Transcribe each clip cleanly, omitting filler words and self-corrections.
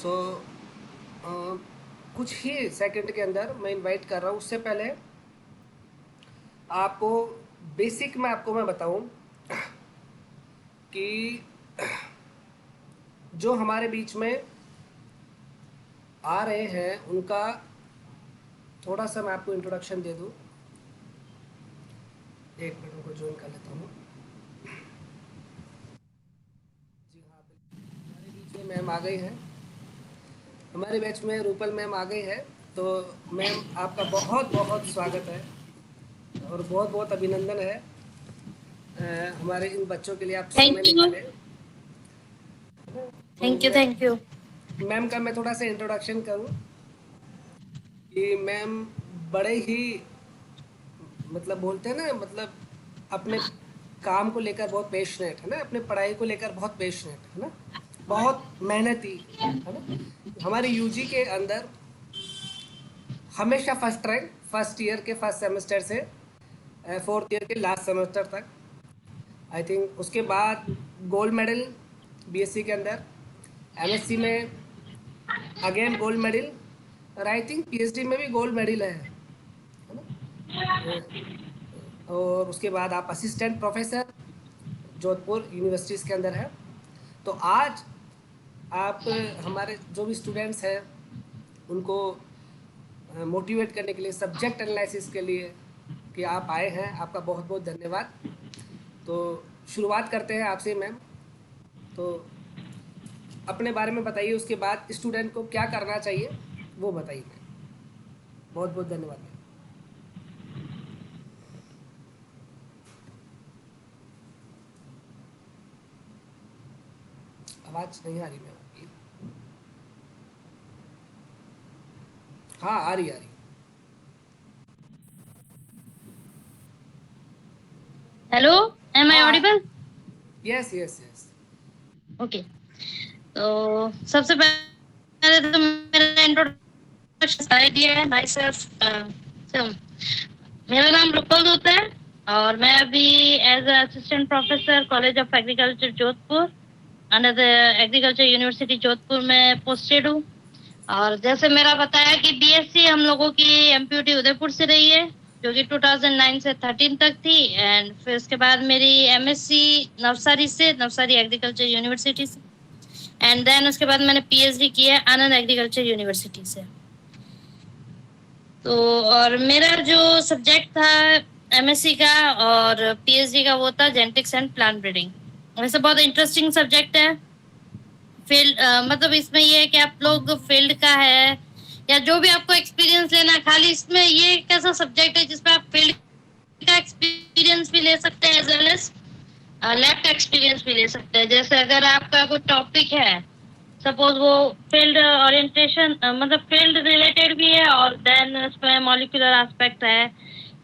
सो कुछ ही सेकंड के अंदर मैं इनवाइट कर रहा हूँ। उससे पहले आपको बेसिक में आपको मैं बताऊँ कि जो हमारे बीच में आ रहे हैं उनका थोड़ा सा मैं आपको इंट्रोडक्शन दे दूँ। एक मिनट उनको ज्वाइन कर लेता हूँ। जी हाँ, हमारे बीच में मैम आ गई हैं। हमारे बैच में रूपल मैम आ गई है। तो मैम आपका बहुत बहुत स्वागत है और बहुत बहुत अभिनंदन है हमारे इन बच्चों के लिए आप समय थैंक यू। निकाले। तो thank you. Thank you. Ma'am का मैं थोड़ा सा इंट्रोडक्शन करूं कि मैम बड़े ही मतलब बोलते हैं ना, मतलब अपने काम को लेकर बहुत पैशनेट है ना, अपने पढ़ाई को लेकर बहुत पैशनेट है ना, बहुत मेहनती है ना। हमारे यूजी के अंदर हमेशा फर्स्ट रैंक, फर्स्ट ईयर के फर्स्ट सेमेस्टर से फोर्थ ईयर के लास्ट सेमेस्टर तक। आई थिंक उसके बाद गोल्ड मेडल बीएससी के अंदर, एमएससी में अगेन गोल्ड मेडल, और आई थिंक पीएचडी में भी गोल्ड मेडल है ना। और उसके बाद आप असिस्टेंट प्रोफेसर जोधपुर यूनिवर्सिटीज़ के अंदर है। तो आज आप हमारे जो भी स्टूडेंट्स हैं उनको मोटिवेट करने के लिए, सब्जेक्ट एनालिसिस के लिए कि आप आए हैं, आपका बहुत बहुत धन्यवाद। तो शुरुआत करते हैं आपसे मैम। तो अपने बारे में बताइए, उसके बाद स्टूडेंट को क्या करना चाहिए वो बताइए मैम। बहुत बहुत धन्यवाद मैम। आवाज़ नहीं आ रही मैम आपकी। हाँ, आ रही आ रही। हेलो, एम आई हाँ, Audible? Yes yes yes. Okay. तो सबसे पहले तो मेरा इंट्रोडक्शन आइडिया है माई सेल्फ। मेरा नाम रूपल दूत है और मैं अभी as assistant professor college of agriculture Jodhpur under the agriculture university Jodhpur में पोस्टेड हूँ। और जैसे मेरा बताया कि बीएससी हम लोगों की एमपीयूटी उदयपुर से रही है, जो कि 2009 से 13 तक थी। एंड फिर उसके बाद मेरी एमएससी नवसारी से, नवसारी एग्रीकल्चर यूनिवर्सिटी से। एंड देन उसके बाद मैंने पीएचडी किया है आनंद एग्रीकल्चर यूनिवर्सिटी से। तो और मेरा जो सब्जेक्ट था एमएससी का और पीएचडी का वो था जेनेटिक्स एंड प्लांट ब्रीडिंग। वैसे बहुत इंटरेस्टिंग सब्जेक्ट है। फील्ड मतलब इसमें ये है कि आप लोग फील्ड का है या जो भी आपको एक्सपीरियंस लेना है, खाली इसमें ये एक ऐसा सब्जेक्ट है जिसमें आप फील्ड का एक्सपीरियंस भी ले सकते हैं एज वेल एज लैब का एक्सपीरियंस भी ले सकते हैं। जैसे अगर आपका कोई टॉपिक है, सपोज वो फील्ड ओरिएंटेशन मतलब फील्ड रिलेटेड भी है और देन उसमें मॉलिक्यूलर एस्पेक्ट है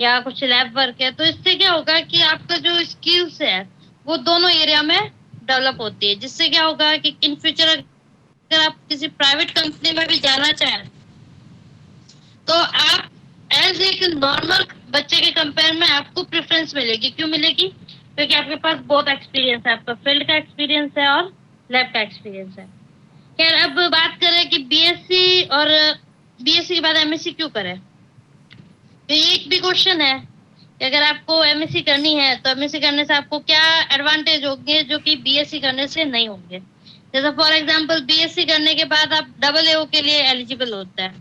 या कुछ लैब वर्क है, तो इससे क्या होगा कि आपका जो स्किल्स है वो दोनों एरिया में डेवलप होती है। जिससे क्या होगा कि इन फ्यूचर अगर आप किसी प्राइवेट कंपनी में भी जाना चाहें तो आप एज एक नॉर्मल बच्चे के कंपेयर में आपको प्रेफरेंस मिलेगी। क्यों मिलेगी? क्योंकि आपके पास बहुत एक्सपीरियंस है, आपका फील्ड का एक्सपीरियंस है और लैब का एक्सपीरियंस है। खैर, अब बात करें कि बीएससी और बीएससी के बाद एमएससी क्यों करें, तो ये एक भी क्वेश्चन है कि अगर आपको एमएससी करनी है तो एमएससी करने से आपको क्या एडवांटेज होंगे जो कि बीएससी करने से नहीं होंगे। जैसे फॉर एग्जांपल बीएससी करने के बाद आप डबल एओ के लिए एलिजिबल होता है,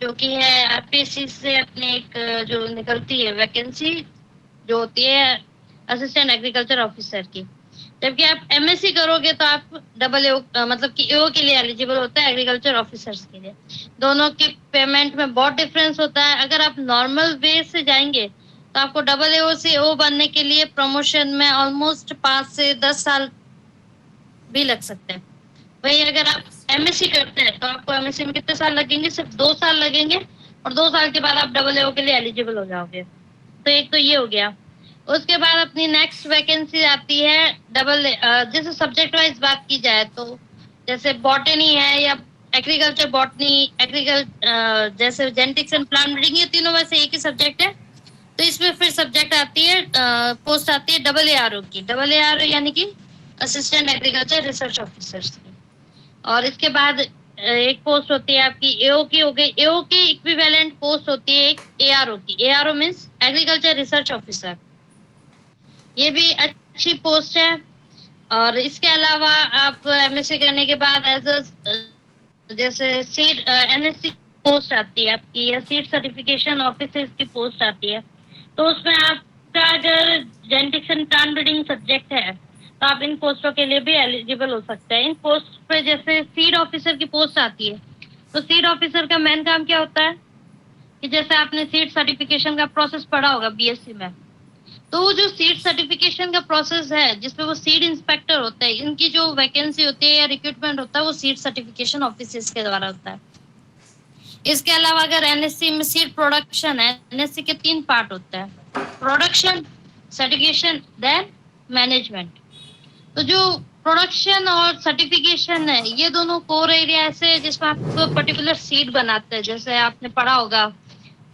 जो कि है आरपीएससी से अपने एक जो निकलती है वैकेंसी जो होती है असिस्टेंट एग्रीकल्चर ऑफिसर की। जबकि आप एमएससी करोगे तो आप डबल एओ मतलब कि एओ के लिए एलिजिबल होता है, एग्रीकल्चर ऑफिसर्स के लिए। दोनों की पेमेंट में बहुत डिफरेंस होता है। अगर आप नॉर्मल वे से जाएंगे तो आपको डबल एओ से एओ बनने के लिए प्रमोशन में ऑलमोस्ट 5 से 10 साल भी लग सकते हैं। वही अगर आप यस। एमएससी करते हैं तो आपको एमएससी में कितने साल लगेंगे? सिर्फ 2 साल लगेंगे और 2 साल के बाद आप डबल एओ के लिए एलिजिबल हो जाओगे। तो एक तो ये हो गया। उसके बाद अपनी नेक्स्ट वैकेंसी आती है डबल, जैसे सब्जेक्ट वाइज बात की जाए तो जैसे बॉटनी है या एग्रीकल्चर बॉटनी, एग्रीकल्चर जैसे जेनेटिक्स एंड प्लांट ब्रीडिंग, ये तीनों में से एक ही सब्जेक्ट है। तो इसमें फिर सब्जेक्ट आती है, पोस्ट आती है डबल एआरओ की। डबल एआरओ यानी कि असिस्टेंट एग्रीकल्चर रिसर्च ऑफिसर्स की। और इसके बाद एक पोस्ट होती है आपकी एओ की हो गई। एओ की इक्विवेलेंट पोस्ट होती है एक एआरओ की। ARO means agriculture research officer. ये भी अच्छी पोस्ट है। और इसके अलावा आप एमएससी करने के बाद एज अ जैसे सीड एनएससी पोस्ट आती है आपकी, या सीड सर्टिफिकेशन ऑफिसर्स की पोस्ट आती है। तो उसमें आपका अगर genetics and plant breeding subject है तो आप इन पोस्टों के लिए भी एलिजिबल हो सकते हैं। इन पोस्ट पे जैसे सीड ऑफिसर की पोस्ट आती है, तो सीड ऑफिसर का मेन काम क्या होता है कि जैसे आपने सीड सर्टिफिकेशन का प्रोसेस पढ़ा होगा बीएससी में, तो वो जो सीड सर्टिफिकेशन का प्रोसेस है जिसमें वो सीड इंस्पेक्टर होते हैं, इनकी जो वैकेंसी होती है या रिक्रूटमेंट होता है वो सीड सर्टिफिकेशन ऑफिसर्स के द्वारा होता है। इसके अलावा अगर एनएससी में सीड प्रोडक्शन है, एनएससी के 3 पार्ट होते हैं, प्रोडक्शन, सर्टिफिकेशन, देन मैनेजमेंट। तो जो प्रोडक्शन और सर्टिफिकेशन है ये दोनों कोर एरिया ऐसे है जिसमें आप पर्टिकुलर सीड बनाते हैं। जैसे आपने पढ़ा होगा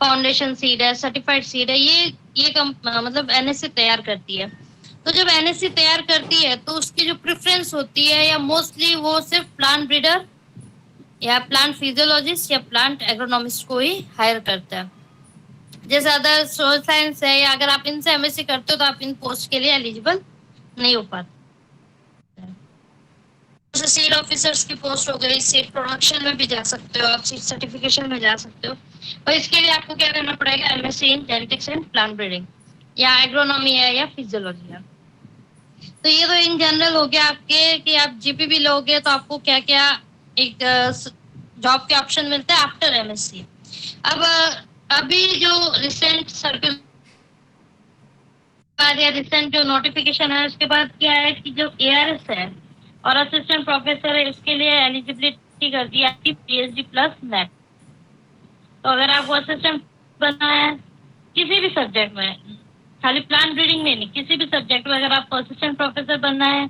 फाउंडेशन सीड है, सर्टिफाइड सीड है, ये मतलब एनएससी तैयार करती है। तो जब एनएससी तैयार करती है तो उसकी जो प्रेफरेंस होती है, या मोस्टली वो सिर्फ प्लांट ब्रीडर या प्लांट फिजियोलॉजिस्ट या प्लांट एग्रोनॉमिस्ट को ही हायर करता है। जैसे अदर सोशल साइंस है, या अगर आप इनसे एमएससी करते हो तो आप इन पोस्ट के लिए एलिजिबल नहीं हो पाते। जैसे सीड ऑफिसर्स की पोस्ट हो गई, सीड प्रोडक्शन में भी जा सकते हो आप, सीड सर्टिफिकेशन में जा सकते हो। और इसके लिए आपको क्या करना पड़ेगा, MSc in genetics and plant breeding, या एग्रोनॉमी है या फिजियोलॉजी है। तो ये तो इन जनरल हो गया आपके कि आप जीपीबी लोगे तो आपको क्या क्या एक जॉब के ऑप्शन मिलते हैं आफ्टर एमएससी। अब अभी जो रिसेंट सर्कुलर या रिसेंट जो नोटिफिकेशन है उसके बाद क्या है कि जो एआरएस है और असिस्टेंट प्रोफेसर है उसके लिए एलिजिबिलिटी कर दी आपकी पीएचडी प्लस नेट। तो अगर आपको असिस्टेंट बनना है किसी भी सब्जेक्ट में, खाली प्लांट ब्रीडिंग में नहीं, किसी भी सब्जेक्ट में अगर आपको असिस्टेंट प्रोफेसर बनना है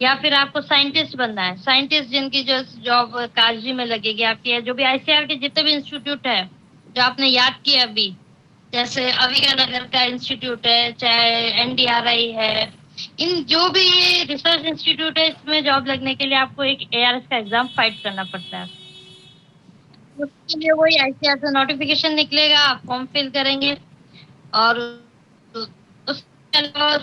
या फिर आपको साइंटिस्ट बनना है, साइंटिस्ट जिनकी जो जॉब काजी में लगेगी आपकी, जो भी आईसीआर के जितने भी इंस्टीट्यूट है जो आपने याद किया अभी, जैसे अविका नगर का इंस्टीट्यूट है, चाहे एनडीआरआई है, इन जो भी ये रिसर्च इंस्टीट्यूट है इसमें जॉब लगने के लिए आपको एक एआरएस का एग्जाम फाइट करना पड़ता है। उसके लिए वही आईसीआर से नोटिफिकेशन निकलेगा, आप फॉर्म फिल करेंगे। और उसके अलावा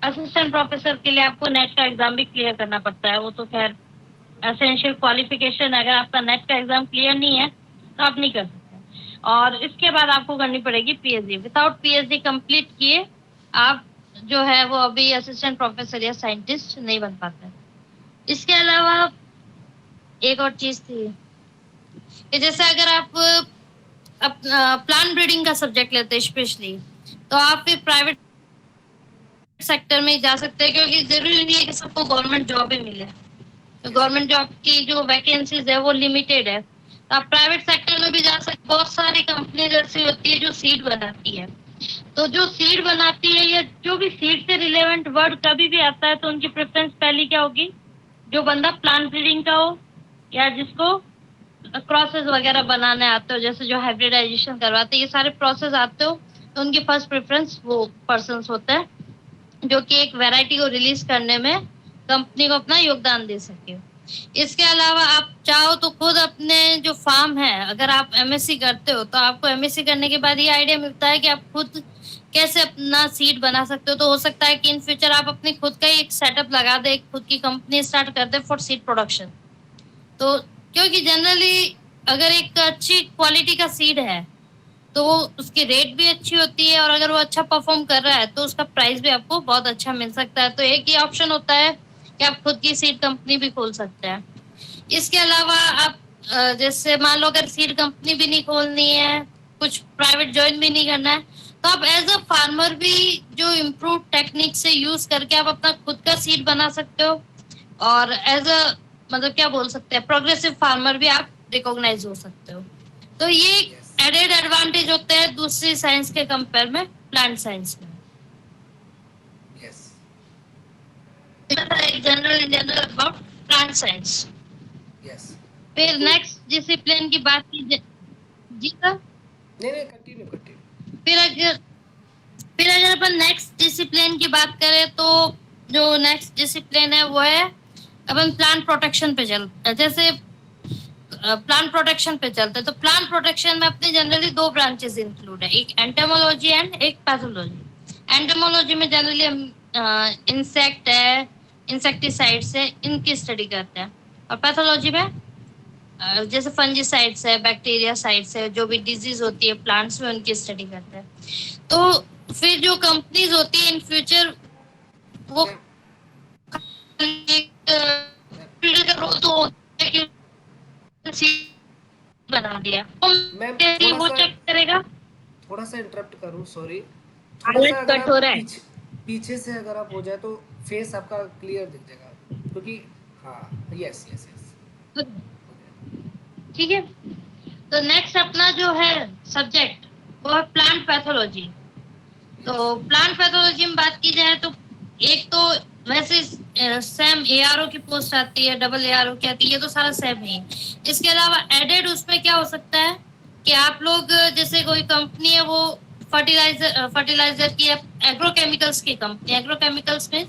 असिस्टेंट प्रोफेसर के लिए आपको नेट का एग्जाम भी क्लियर करना पड़ता है। वो तो खैर एसेंशियल क्वालिफिकेशन, अगर आपका नेट का एग्जाम क्लियर नहीं है तो आप नहीं कर सकते। और इसके बाद आपको करनी पड़ेगी पीएचडी। विदाउट पीएचडी कंप्लीट किए आप जो है वो अभी असिस्टेंट प्रोफेसर या साइंटिस्ट नहीं बन पाते। इसके अलावा एक और चीज थी कि जैसे अगर आप प्लांट ब्रीडिंग का सब्जेक्ट लेते हैं स्पेशली, तो आप फिर प्राइवेट सेक्टर में जा सकते हैं, क्योंकि जरूरी नहीं है कि सबको गवर्नमेंट जॉब ही मिले। तो गवर्नमेंट जॉब की जो वैकेंसीज है वो लिमिटेड है, तो आप प्राइवेट सेक्टर में भी जा सकते। बहुत सारी कंपनीज ऐसी होती है जो सीड बनाती है। तो जो सीड बनाती है या जो भी सीड से रिलेवेंट वर्ड कभी भी आता है तो उनकी प्रेफरेंस पहली क्या होगी, जो बंदा प्लांट ब्रीडिंग का हो या जिसको क्रॉसेस वगैरह बनाने आते हो, जैसे जो हाइब्रिडाइजेशन करवाते हैं, ये सारे प्रोसेस आते हो, तो उनकी फर्स्ट प्रेफरेंस वो पर्सन होता है जो कि एक वैरायटी को रिलीज करने में कंपनी को अपना योगदान दे सके। इसके अलावा आप चाहो तो खुद अपने जो फार्म है, अगर आप एमएससी करते हो तो आपको एमएससी करने के बाद ये आइडिया मिलता है कि आप खुद कैसे अपना सीड बना सकते हो। तो हो सकता है कि इन फ्यूचर आप अपनी खुद का ही एक सेटअप लगा दे, खुद की कंपनी स्टार्ट कर दे फॉर सीड प्रोडक्शन। तो क्योंकि जनरली अगर एक अच्छी क्वालिटी का सीड है तो वो उसकी रेट भी अच्छी होती है, और अगर वो अच्छा परफॉर्म कर रहा है तो उसका प्राइस भी आपको बहुत अच्छा मिल सकता है। तो एक ही ऑप्शन होता है कि आप खुद की सीड कंपनी भी खोल सकते हैं। इसके अलावा आप जैसे मान लो अगर सीड कंपनी भी नहीं खोलनी है, कुछ प्राइवेट ज्वाइन भी नहीं करना है, तो आप एज अ फार्मर भी जो इम्प्रूव टेक्निक से यूज करके आप अपना खुद का सीड बना सकते हो, और एज अ मतलब क्या बोल सकते हैं, प्रोग्रेसिव फार्मर भी आप रिकॉग्नाइज हो सकते हो। तो ये एडेड एडवांटेज होते हैं दूसरी साइंस के कंपेयर में प्लांट साइंस में। Yes. General about plant science. Yes. फिर नेक्स्ट डिसिप्लिन की बात की जी सर। नहीं कंटिन्यू। फिर अगर अपन नेक्स्ट डिसिप्लिन की बात करें तो जो नेक्स्ट डिसिप्लिन है वो है अपन प्लांट प्रोटेक्शन पे चलते हैं। जैसे प्लांट प्रोटेक्शन पे चलते हैं, तो प्लांट प्रोटेक्शन में अपने जनरली दो ब्रांचेस इंक्लूड है, एक एंटोमोलॉजी एंड एक पैथोलॉजी। एंटोमोलॉजी में जनरली हम इंसेक्ट है, इंसेक्टिसाइड्स है, इनकी स्टडी करते हैं। और पैथोलॉजी में जैसे फंजीसाइड्स है, बैक्टीरिया साइड्स है, जो भी डिजीज होती है प्लांट्स में, उनकी स्टडी करते हैं। तो फिर जो कंपनीज होती है इन फ्यूचर, वो फील्ड का रोल तो होता है कि बना दिया, मैम तो वो चेक करेगा। थोड़ा सा इंटरप्ट करूं, सॉरी। आवाज कट हो रहा है। पीछे से अगर आप हो जाए तो फेस आपका क्लियर दिख जाएगा, क्योंकि हाँ, यस यस यस, ठीक है। तो नेक्स्ट अपना जो है सब्जेक्ट वो है प्लांट पैथोलॉजी। तो प्लांट पैथोलॉजी में बात की जाए तो एक तो वैसे सेम एआरओ की पोस्ट आती है, डबल एआरओ की आती है, ये तो सारा सेम ही। इसके अलावा एडेड उसमें क्या हो सकता है कि आप लोग जैसे कोई कंपनी है वो फर्टिलाइजर की, एग्रोकेमिकल्स की कंपनी, एग्रोकेमिकल्स में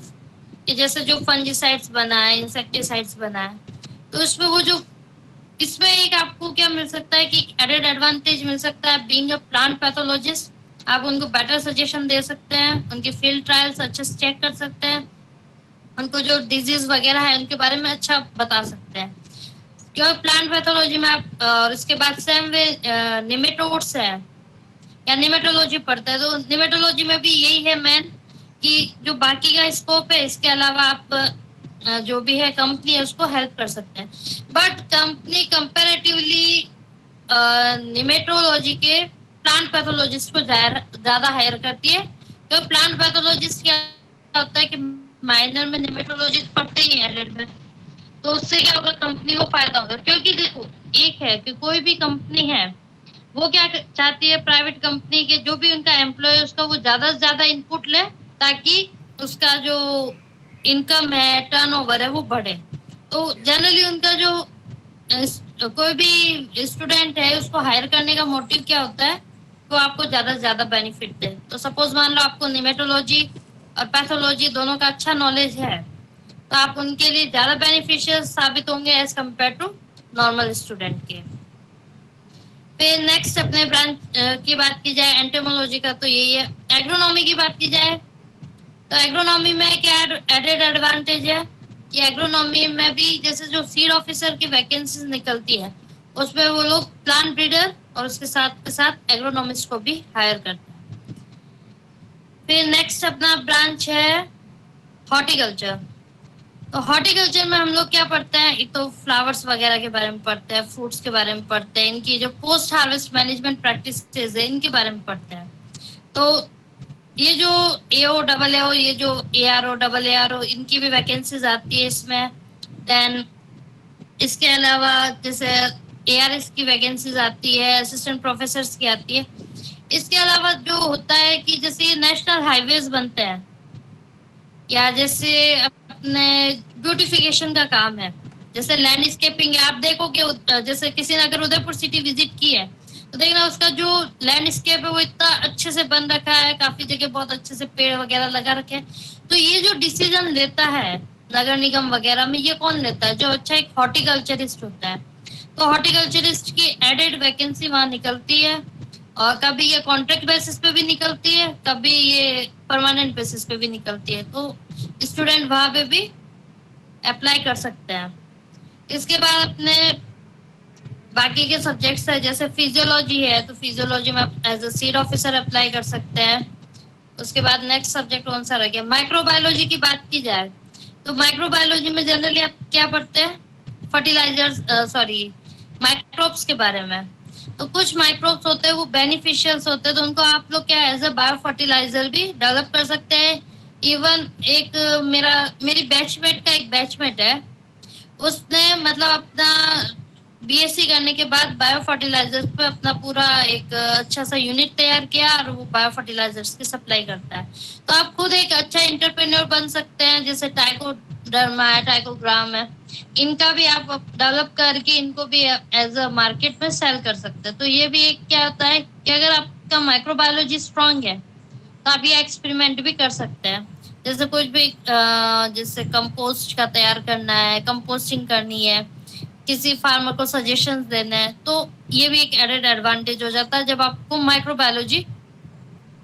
कि जैसे जो फंजीसाइड्स बनाए, इंसेक्टिसाइड्स बनाए, तो उसमें वो जो इसमें एक आपको क्या मिल सकता है कि एडेड एडवांटेज मिल सकता है, बीइंग अ प्लांट पैथोलॉजिस्ट आप उनको बेटर सजेशन दे सकते हैं, उनके फील्ड ट्रायल्स अच्छे से चेक कर सकते हैं, उनको जो डिजीज वगैरह है उनके बारे में अच्छा बता सकते हैं। क्योंकि प्लांट पैथोलॉजी में आप और इसके बाद सेम वे निमेटोड्स है या निमेटोलॉजी पढ़ता है, तो निमेटोलॉजी में भी यही है मेन कि जो बाकी का स्कोप है, इसके अलावा आप जो भी है कंपनी है उसको हेल्प कर सकते हैं। बट कंपनी कंपैरेटिवली निमेटोलॉजी के प्लांट पैथोलॉजिस्ट को ज्यादा हायर करती है। तो प्लांट पैथोलॉजिस्ट क्या होता है कि माइनर में निमेटोलॉजिस्ट पढ़ते ही है एडेड में, तो उससे क्या होगा, कंपनी को फायदा होगा। क्योंकि देखो एक है कि कोई भी कंपनी है वो क्या चाहती है, प्राइवेट कंपनी के जो भी उनका एम्प्लॉय है उसका वो ज्यादा से ज्यादा इनपुट ले, ताकि उसका जो इनकम है, टर्नओवर है, वो बढ़े। तो जनरली उनका जो कोई भी स्टूडेंट है उसको हायर करने का मोटिव क्या होता है, वो आपको ज्यादा से ज्यादा बेनिफिट दे। तो सपोज मान लो आपको निमेटोलॉजी और पैथोलॉजी दोनों का अच्छा नॉलेज है, तो आप उनके लिए ज्यादा बेनिफिशियल साबित होंगे as compare to normal student के। फिर नेक्स्ट अपने ब्रांच की बात की जाए एंटोमोलॉजी का, तो यही है। एग्रोनॉमी की बात की जाए तो एग्रोनॉमी में क्या एडेड एडवांटेज है कि एग्रोनॉमी में भी जैसे जो सीड ऑफिसर की वैकेंसीज निकलती है उसमें वो लोग प्लांट ब्रीडर और उसके साथ एग्रोनॉमिस्ट को भी हायर करते हैं। फिर नेक्स्ट अपना ब्रांच है हॉर्टिकल्चर। तो हॉर्टिकल्चर में हम लोग क्या पढ़ते हैं, एक तो फ्लावर्स वगैरह के बारे में पढ़ते हैं, फ्रूट्स के बारे में पढ़ते हैं, इनकी जो पोस्ट हार्वेस्ट मैनेजमेंट प्रैक्टिसेस है इनके बारे में पढ़ते हैं। तो ये जो एओ डबल एओ, ये जो एआरओ डबल एआरओ, इनकी भी वैकेंसीज आती है इसमें। देन इसके अलावा जैसे एआरएस की वैकेंसीज आती है, असिस्टेंट प्रोफेसर की आती है। इसके अलावा जो होता है कि जैसे नेशनल हाईवेज बनते हैं या जैसे अपने ब्यूटिफिकेशन का काम है, जैसे लैंडस्केपिंग है, आप देखोगे जैसे किसी ने अगर उदयपुर सिटी विजिट की है तो देखना उसका जो लैंडस्केप है वो इतना अच्छे से बन रखा है, काफी जगह बहुत अच्छे से पेड़ वगैरह लगा रखे हैं। तो ये जो डिसीजन लेता है नगर निगम वगैरह में, ये कौन लेता है, जो अच्छा एक हॉर्टिकल्चरिस्ट होता है। तो हॉर्टिकल्चरिस्ट की एडेड वैकेंसी वहां निकलती है, और कभी ये कॉन्ट्रैक्ट बेसिस पे भी निकलती है, कभी ये परमानेंट बेसिस पे भी निकलती है। तो स्टूडेंट वहां पे भी अप्लाई कर सकते हैं। इसके बाद अपने बाकी के सब्जेक्ट्स है, जैसे फिजियोलॉजी है, तो फिजियोलॉजी में as a seed officer apply कर सकते हैं। उसके बाद नेक्स्ट सब्जेक्ट कौन सा रह गया, माइक्रोबायोलॉजी की बात की जाए तो माइक्रोबायोलॉजी में जनरली आप क्या पढ़ते हैं, फर्टिलाइजर्स, माइक्रोब्स के बारे में। तो कुछ माइक्रोब्स होते हैं वो बेनिफिशियल्स होते हैं, तो उनको आप लोग क्या एज अ बायो फर्टिलाइजर भी डेवलप कर सकते हैं। इवन एक मेरी बैचमेट का एक बैचमेट है, उसने मतलब अपना बीएससी करने के बाद बायो फर्टिलाइजर्स पे अपना पूरा एक अच्छा सा यूनिट तैयार किया और वो बायो फर्टिलाइजर्स की सप्लाई करता है। तो आप खुद एक अच्छा इंटरप्रेन्योर बन सकते हैं, जैसे टाइकोडर्मा है, टाइकोग्राम है, इनका भी आप डेवलप करके इनको भी एज अ मार्केट में सेल कर सकते हैं। तो ये भी एक क्या होता है कि अगर आपका माइक्रोबायोलॉजी स्ट्रांग है तो आप ये एक्सपेरिमेंट भी कर सकते हैं। जैसे कुछ भी जैसे कंपोस्ट का तैयार करना है, कंपोस्टिंग करनी है, किसी फार्मर को सजेशंस देने हैं, तो ये भी एक एडेड एडवांटेज हो जाता है जब आपको माइक्रोबायोलॉजी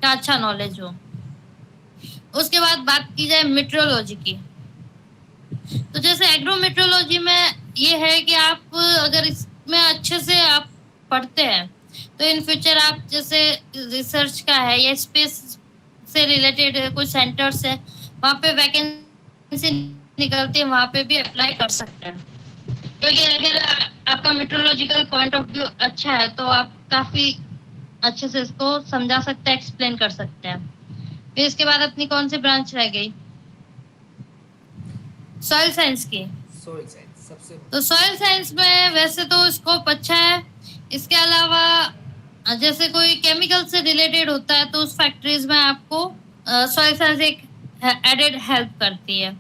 का अच्छा नॉलेज हो। उसके बाद बात की जाए मेट्रोलॉजी की, तो जैसे एग्रोमेट्रोलॉजी में ये है कि आप अगर इसमें अच्छे से आप पढ़ते हैं तो इन फ्यूचर आप जैसे रिसर्च का है या स्पेस से रिलेटेड कोई सेंटर्स है, वहाँ पे वैकेंसी निकलती है, वहाँ पे भी अप्लाई कर सकते हैं। क्योंकि अगर आपका मेट्रोलॉजिकल पॉइंट ऑफ व्यू अच्छा है तो आप काफी अच्छे से इसको समझा सकते हैं, एक्सप्लेन कर सकते हैं। फिर इसके बाद अपनी कौन सी ब्रांच रह गई? सॉइल साइंस की। सॉइल साइंस सबसे तो सॉइल साइंस में वैसे तो स्कोप अच्छा है। इसके अलावा जैसे कोई केमिकल से रिलेटेड होता है तो उस फैक्ट्रीज में आपको सॉइल साइंस एक एडेड हेल्प करती है।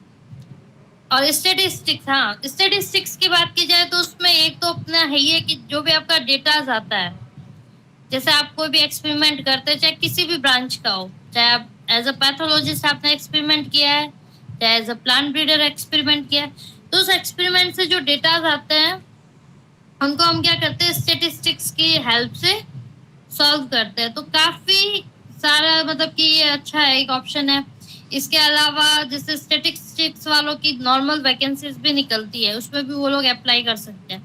और स्टेटिस्टिक्स, हाँ स्टेटिस्टिक्स की बात की जाए तो उसमें एक तो अपना है ही है कि जो भी आपका डेटा आता है, जैसे आप कोई भी एक्सपेरिमेंट करते हैं चाहे किसी भी ब्रांच का हो, चाहे आप एज अ पैथोलॉजिस्ट आपने एक्सपेरिमेंट किया है, चाहे as a plant breeder experiment किया है, तो उस एक्सपेरिमेंट से जो डेटा आते हैं उनको हम क्या करते हैं, स्टेटिस्टिक्स की हेल्प से सॉल्व करते हैं। तो काफी सारा मतलब कि ये अच्छा है, एक ऑप्शन है। इसके अलावा जैसे स्टेटिस्टिक्स वालों की नॉर्मल वैकेंसीज भी निकलती है, उसमें भी वो लोग अप्लाई कर सकते हैं।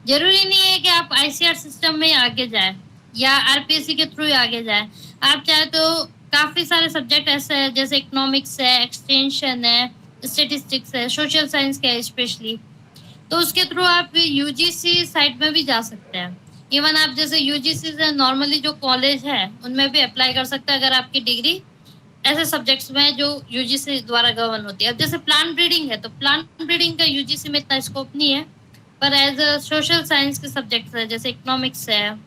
जरूरी नहीं है कि आप आईसीआर सिस्टम में आगे जाए या आरपीएससी के थ्रू आगे जाए। आप चाहे तो काफी सारे सब्जेक्ट ऐसे हैं जैसे इकोनॉमिक्स है, एक्सटेंशन है, स्टेटिस्टिक्स है, सोशल साइंस का है स्पेशली, तो उसके थ्रू आप यूजीसी साइट में भी जा सकते हैं। इवन आप जैसे यूजीसी से नॉर्मली जो कॉलेज है उनमें भी अप्लाई कर सकते हैं अगर आपकी डिग्री ऐसे सब्जेक्ट्स में जो यूजीसी द्वारा गवर्न होती है। अब जैसे प्लांट ब्रीडिंग है तो प्लांट ब्रीडिंग का यूजीसी में इतना स्कोप नहीं है, पर एज अ सोशल साइंस के सब्जेक्ट्स है जैसे इकोनॉमिक्स है,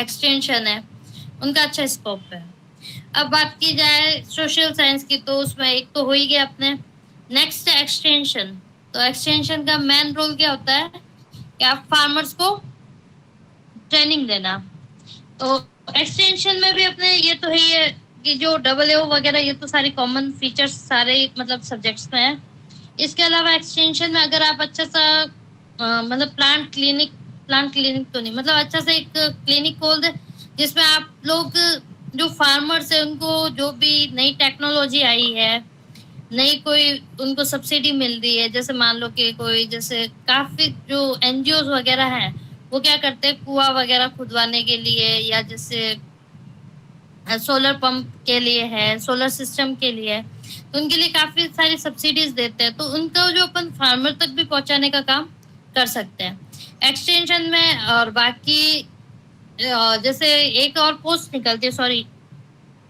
एक्सटेंशन है, उनका अच्छा स्कोप है। अब बात की जाए सोशल साइंस की तो उसमें एक तो हो ही गया अपने, नेक्स्ट है एक्सटेंशन। तो एक्सटेंशन का मेन रोल क्या होता है कि आप फार्मर्स को ट्रेनिंग देना। तो एक्सटेंशन में भी अपने ये तो है ये कि जो डबल ए वगैरह ये तो सारी कॉमन फीचर्स सारे मतलब सब्जेक्ट्स में है। इसके अलावा एक्सटेंशन में अगर आप अच्छा सा मतलब प्लांट क्लिनिक तो नहीं, मतलब अच्छा सा एक क्लिनिक खोल दे जिसमें आप लोग जो फार्मर्स है उनको जो भी नई टेक्नोलॉजी आई है, नई कोई उनको सब्सिडी मिल रही है, जैसे मान लो कि कोई जैसे काफी जो एनजीओ वगैरह हैं वो क्या करते हैं कुआं वगैरह खुदवाने के लिए या जैसे सोलर पंप के लिए है, सोलर सिस्टम के लिए है, तो उनके लिए काफी सारी सब्सिडीज देते हैं, तो उनको जो अपन फार्मर तक भी पहुंचाने का काम कर सकते हैं एक्सटेंशन में। और बाकी जैसे एक और पोस्ट निकलती है, सॉरी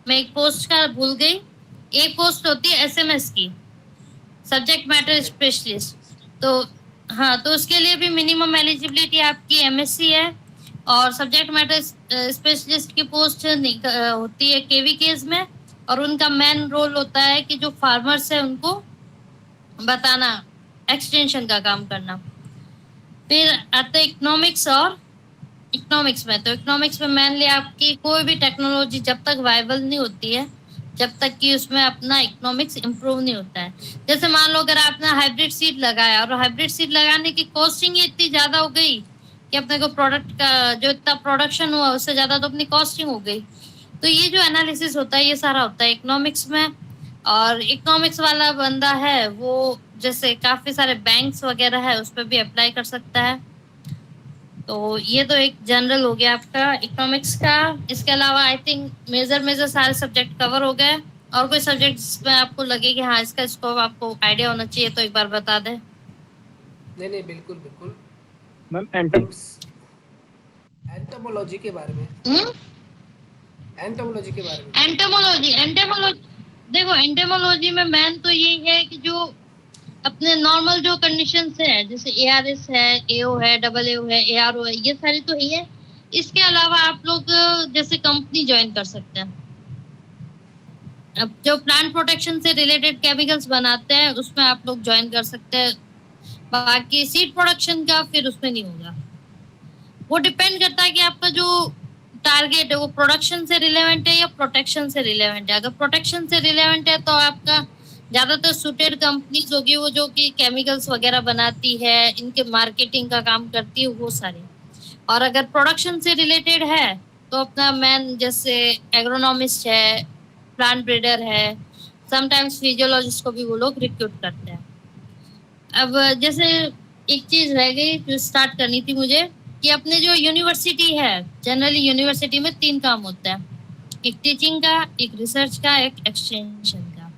मैं एक पोस्ट का भूल गई, एक पोस्ट होती है एसएमएस की, सब्जेक्ट मैटर स्पेशलिस्ट। तो हाँ, तो उसके लिए भी मिनिमम एलिजिबिलिटी आपकी एमएससी है, और सब्जेक्ट मैटर स्पेशलिस्ट की पोस्ट होती है केवीकेज में, और उनका मेन रोल होता है कि जो फार्मर्स है उनको बताना, एक्सटेंशन का काम करना। फिर आता है इकोनॉमिक्स, और इकोनॉमिक्स में तो इकोनॉमिक्स में मेनली आपकी कोई भी टेक्नोलॉजी जब तक वायबल नहीं होती है, जब तक कि उसमें अपना इकोनॉमिक्स इम्प्रूव नहीं होता है। जैसे मान लो अगर आपने हाइब्रिड सीड लगाया और हाइब्रिड सीड लगाने की कॉस्टिंग ही इतनी ज्यादा हो गई कि अपने को प्रोडक्ट का जो इतना प्रोडक्शन हुआ उससे ज्यादा तो अपनी कॉस्टिंग हो गई। तो ये जो एनालिसिस होता है ये सारा होता है इकोनॉमिक्स में। और इकोनॉमिक्स वाला बंदा है वो जैसे काफी सारे बैंक्स वगैरह है उस पर भी अप्लाई कर सकता है। तो ये तो एक जनरल हो गया आपका इकोनॉमिक्स का। इसके अलावा आई थिंक मेजर मेजर सारे सब्जेक्ट कवर हो गए। और कोई सब्जेक्ट जिसमें आपको लगे कि हाँ इसका स्कोप आपको आइडिया होना चाहिए तो एक बार बता दे। नहीं नहीं बिल्कुल बिल्कुल। मैम एंटम एंटोमोलॉजी के बारे में, हम्म, एंटोमोलॉजी के बारे में एंटेमोलॉजी, एंटेमोलॉजी देखो एंटेमोलॉजी में मेन तो यही है कि जो अपने नॉर्मल जो कंडीशंस है जैसे एआरएस है, एओ है, डबल एओ है, एआरओ है, ये सारी तो ही है। इसके अलावा आप लोग जैसे कंपनी ज्वाइन कर सकते हैं। अब जो प्लांट प्रोटेक्शन से रिलेटेड केमिकल्स बनाते हैं उसमें आप लोग ज्वाइन कर सकते हैं। बाकी सीड प्रोडक्शन का फिर उसमें नहीं होगा। वो डिपेंड करता है कि आपका जो टारगेट है वो प्रोडक्शन से रिलेवेंट है या प्रोटेक्शन से रिलेवेंट है। अगर प्रोटेक्शन से रिलेवेंट है तो आपका ज्यादातर सुटेड कंपनीज होगी वो जो कि केमिकल्स वगैरह बनाती है, इनके मार्केटिंग का काम करती है वो सारे। और अगर प्रोडक्शन से रिलेटेड है तो अपना मैन जैसे एग्रोनॉमिस्ट है, प्लांट ब्रीडर है, समटाइम्स फिजियोलॉजिस्ट को भी वो लोग रिक्रूट करते हैं। अब जैसे एक चीज रह गई जो स्टार्ट करनी थी मुझे, कि अपने जो यूनिवर्सिटी है, जनरली यूनिवर्सिटी में 3 काम होता है, एक टीचिंग का, एक रिसर्च का, एक एक्सटेंशन का।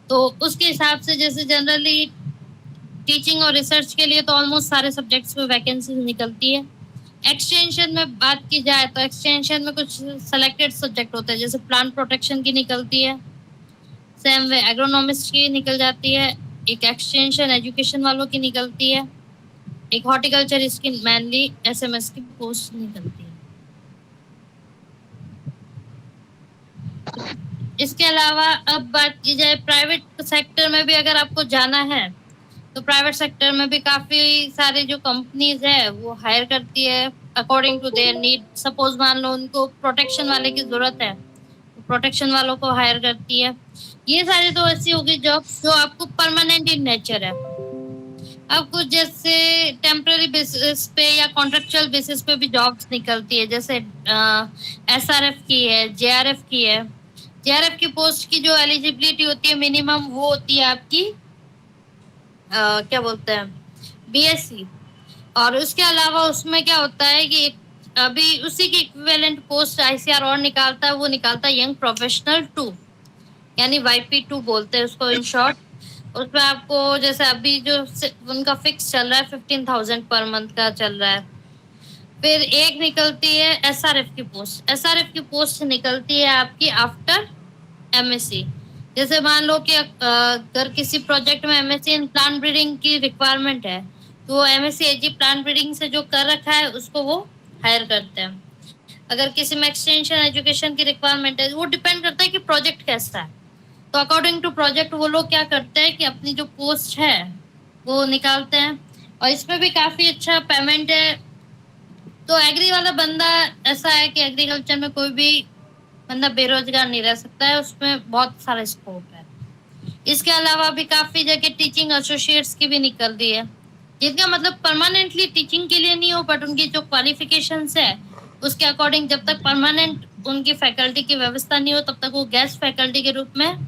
तो उसके हिसाब से जैसे जनरली टीचिंग और रिसर्च के लिए तो ऑलमोस्ट सारे सब्जेक्ट्स में वैकेंसी निकलती है। एक्सटेंशन में बात की जाए तो एक्सटेंशन में कुछ सेलेक्टेड सब्जेक्ट होते हैं, जैसे प्लांट प्रोटेक्शन की निकलती है, सेम वे एग्रोनॉमिस्ट की निकल जाती है, एक एक्सटेंशन एजुकेशन वालों की निकलती है, एक हॉर्टिकल्चर इसकी मेनली एसएमएस की पोस्ट निकलती है। इसके अलावा अब बात की जाए प्राइवेट सेक्टर में भी अगर आपको जाना है तो प्राइवेट सेक्टर में भी काफी सारे जो कंपनीज है वो हायर करती है according to their need. Suppose मान लो उनको प्रोटेक्शन वाले की जरूरत है तो प्रोटेक्शन वालों को हायर करती है। ये सारी तो ऐसी होगी जॉब्स जो आपको परमानेंट इन नेचर है। अब कुछ जैसे टेम्पररी बेसिस पे या कॉन्ट्रेक्चुअल बेसिस पे भी जॉब्स निकलती है, जैसे एसआरएफ की है, जेआरएफ की है। जेआरएफ की पोस्ट की जो एलिजिबिलिटी होती है मिनिमम वो होती है आपकी क्या बोलते हैं बीएससी। और उसके अलावा उसमें क्या होता है कि अभी उसी की इक्विवेलेंट पोस्ट आईसीआर और निकालता है, वो निकालता है यंग प्रोफेशनल 2, यानी YP2 बोलते हैं उसको इन शॉर्ट। उसमें आपको जैसे अभी जो उनका फिक्स चल रहा है 15,000 पर मंथ का चल रहा है। फिर एक निकलती है एसआरएफ की पोस्ट। एसआरएफ की पोस्ट निकलती है आपकी आफ्टर एमएससी। जैसे मान लो कि अगर किसी प्रोजेक्ट में एमएससी इन प्लांट ब्रीडिंग की रिक्वायरमेंट है तो वो एमएससी एजी प्लांट ब्रीडिंग से जो कर रखा है उसको वो हायर करते हैं। अगर किसी में एक्सटेंशन एजुकेशन की रिक्वायरमेंट है, वो डिपेंड करता है कि प्रोजेक्ट कैसा है। तो अकॉर्डिंग टू प्रोजेक्ट वो लोग क्या करते हैं कि अपनी जो पोस्ट है वो निकालते हैं। और इसमें भी काफी अच्छा पेमेंट है। तो एग्री वाला बंदा ऐसा है कि एग्रीकल्चर में कोई भी बंदा बेरोजगार नहीं रह सकता है, उसमें बहुत सारा स्कोप है। इसके अलावा भी काफी जगह टीचिंग एसोसिएट्स की भी निकल रही है, जिनका मतलब परमानेंटली टीचिंग के लिए नहीं हो, बट उनकी जो क्वालिफिकेशंस है उसके अकॉर्डिंग जब तक परमानेंट उनकी फैकल्टी की व्यवस्था नहीं हो तब तक वो गेस्ट फैकल्टी के रूप में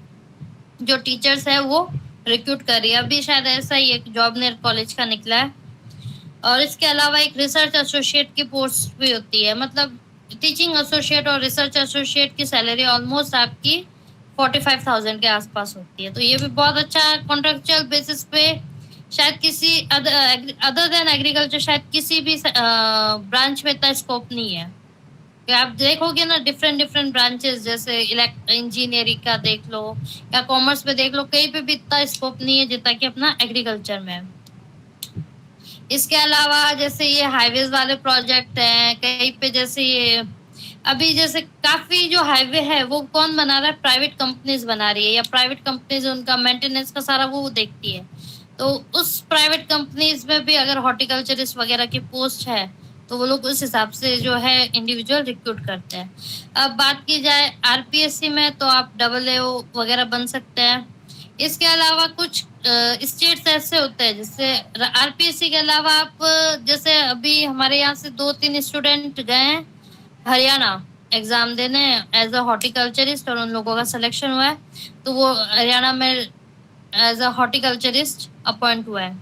जो टीचर्स है वो रिक्रूट कर रही है। अभी शायद ऐसा ही एक जॉबनेर कॉलेज का निकला है। और इसके अलावा एक रिसर्च एसोसिएट की पोस्ट भी होती है। मतलब टीचिंग एसोसिएट और रिसर्च एसोसिएट की सैलरी ऑलमोस्ट आपकी 45,000 के आसपास होती है। तो ये भी बहुत अच्छा कॉन्ट्रेक्चुअल बेसिस पे, शायद किसी अदर देन एग्रीकल्चर शायद किसी भी ब्रांच में इतना स्कोप नहीं है। कि आप देखोगे ना डिफरेंट डिफरेंट ब्रांचेस, जैसे इंजीनियरिंग का देख लो या कॉमर्स में देख लो, कहीं पे भी इतना स्कोप नहीं है जितना कि अपना एग्रीकल्चर में है। इसके अलावा जैसे ये हाईवेज वाले प्रोजेक्ट हैं कहीं पे, जैसे ये अभी जैसे काफी जो हाईवे है वो कौन बना रहा है, प्राइवेट कंपनीज बना रही है, या प्राइवेट कंपनीज उनका मेंटेनेंस का सारा वो देखती है। तो उस प्राइवेट कंपनीज में भी अगर हॉर्टिकल्चरिस्ट वगैरह की पोस्ट है तो वो लोग उस हिसाब से जो है इंडिविजुअल रिक्रूट करते हैं। अब बात की जाए आरपीएससी में तो आप AA वगैरह बन सकते हैं। इसके अलावा कुछ स्टेट्स ऐसे होते हैं जैसे आरपीएससी के अलावा आप जैसे अभी हमारे यहाँ से 2-3 स्टूडेंट गए हैं हरियाणा एग्जाम देने एज अ हॉर्टिकल्चरिस्ट, और उन लोगों का सिलेक्शन हुआ है तो वो हरियाणा में एज अ हॉर्टिकल्चरिस्ट अपॉइंट हुआ है।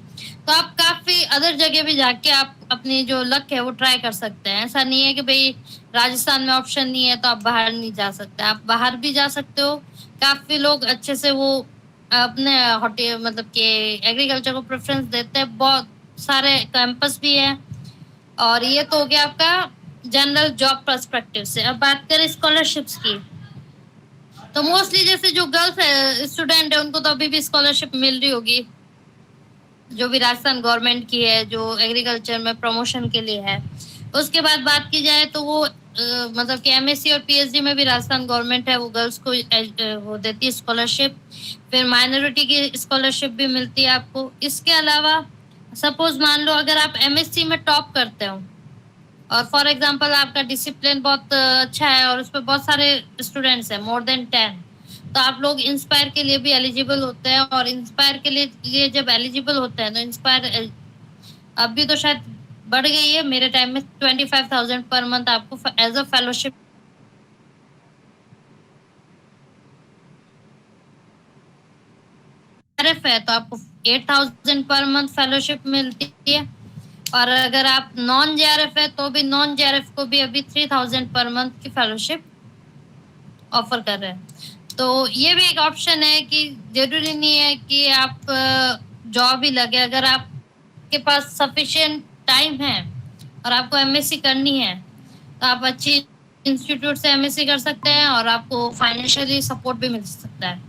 तो आप काफी अदर जगह भी जाके आप अपनी जो लक है वो ट्राई कर सकते हैं। ऐसा नहीं है कि भाई राजस्थान में ऑप्शन नहीं है तो आप बाहर नहीं जा सकते, आप बाहर भी जा सकते हो। काफी लोग अच्छे से वो अपने हॉर्टी मतलब कि एग्रीकल्चर को प्रेफरेंस देते हैं, बहुत सारे कैंपस भी है। और ये तो हो गया आपका जनरल जॉब पर्सपेक्टिव से। अब बात करें स्कॉलरशिप्स की, तो मोस्टली जैसे जो गर्ल्स स्टूडेंट है उनको तो अभी भी स्कॉलरशिप मिल रही होगी, जो भी राजस्थान गवर्नमेंट की है जो एग्रीकल्चर में प्रमोशन के लिए है। उसके बाद बात की जाए तो वो मतलब कि एमएससी और पीएचडी में भी राजस्थान गवर्नमेंट है वो गर्ल्स को वो देती है स्कॉलरशिप। फिर माइनॉरिटी की स्कॉलरशिप भी मिलती है आपको। इसके अलावा सपोज मान लो अगर आप एमएससी में टॉप करते हो और फॉर एग्जांपल आपका डिसिप्लिन बहुत अच्छा है और उसमें बहुत सारे स्टूडेंट्स हैं, मोर देन 10, तो आप लोग इंस्पायर के लिए भी एलिजिबल होते हैं, और इंस्पायर के लिए जब एलिजिबल होते हैं तो इंस्पायर अभी तो शायद बढ़ गई है, मेरे टाइम में 25,000 पर मंथ आपको एज अ फेलोशिप है, तो आपको 8,000 पर मंथ फेलोशिप मिलती है। और अगर आप नॉन जेआरएफ है तो भी नॉन जेआरएफ को भी अभी 3,000 पर मंथ की फेलोशिप ऑफर कर रहे हैं। तो ये भी एक ऑप्शन है कि जरूरी नहीं है कि आप जॉब ही लगे। अगर आपके पास सफिशिएंट टाइम है और आपको एमएससी करनी है तो आप अच्छी इंस्टीट्यूट से एमएससी कर सकते हैं और आपको फाइनेंशियली सपोर्ट भी मिल सकता है।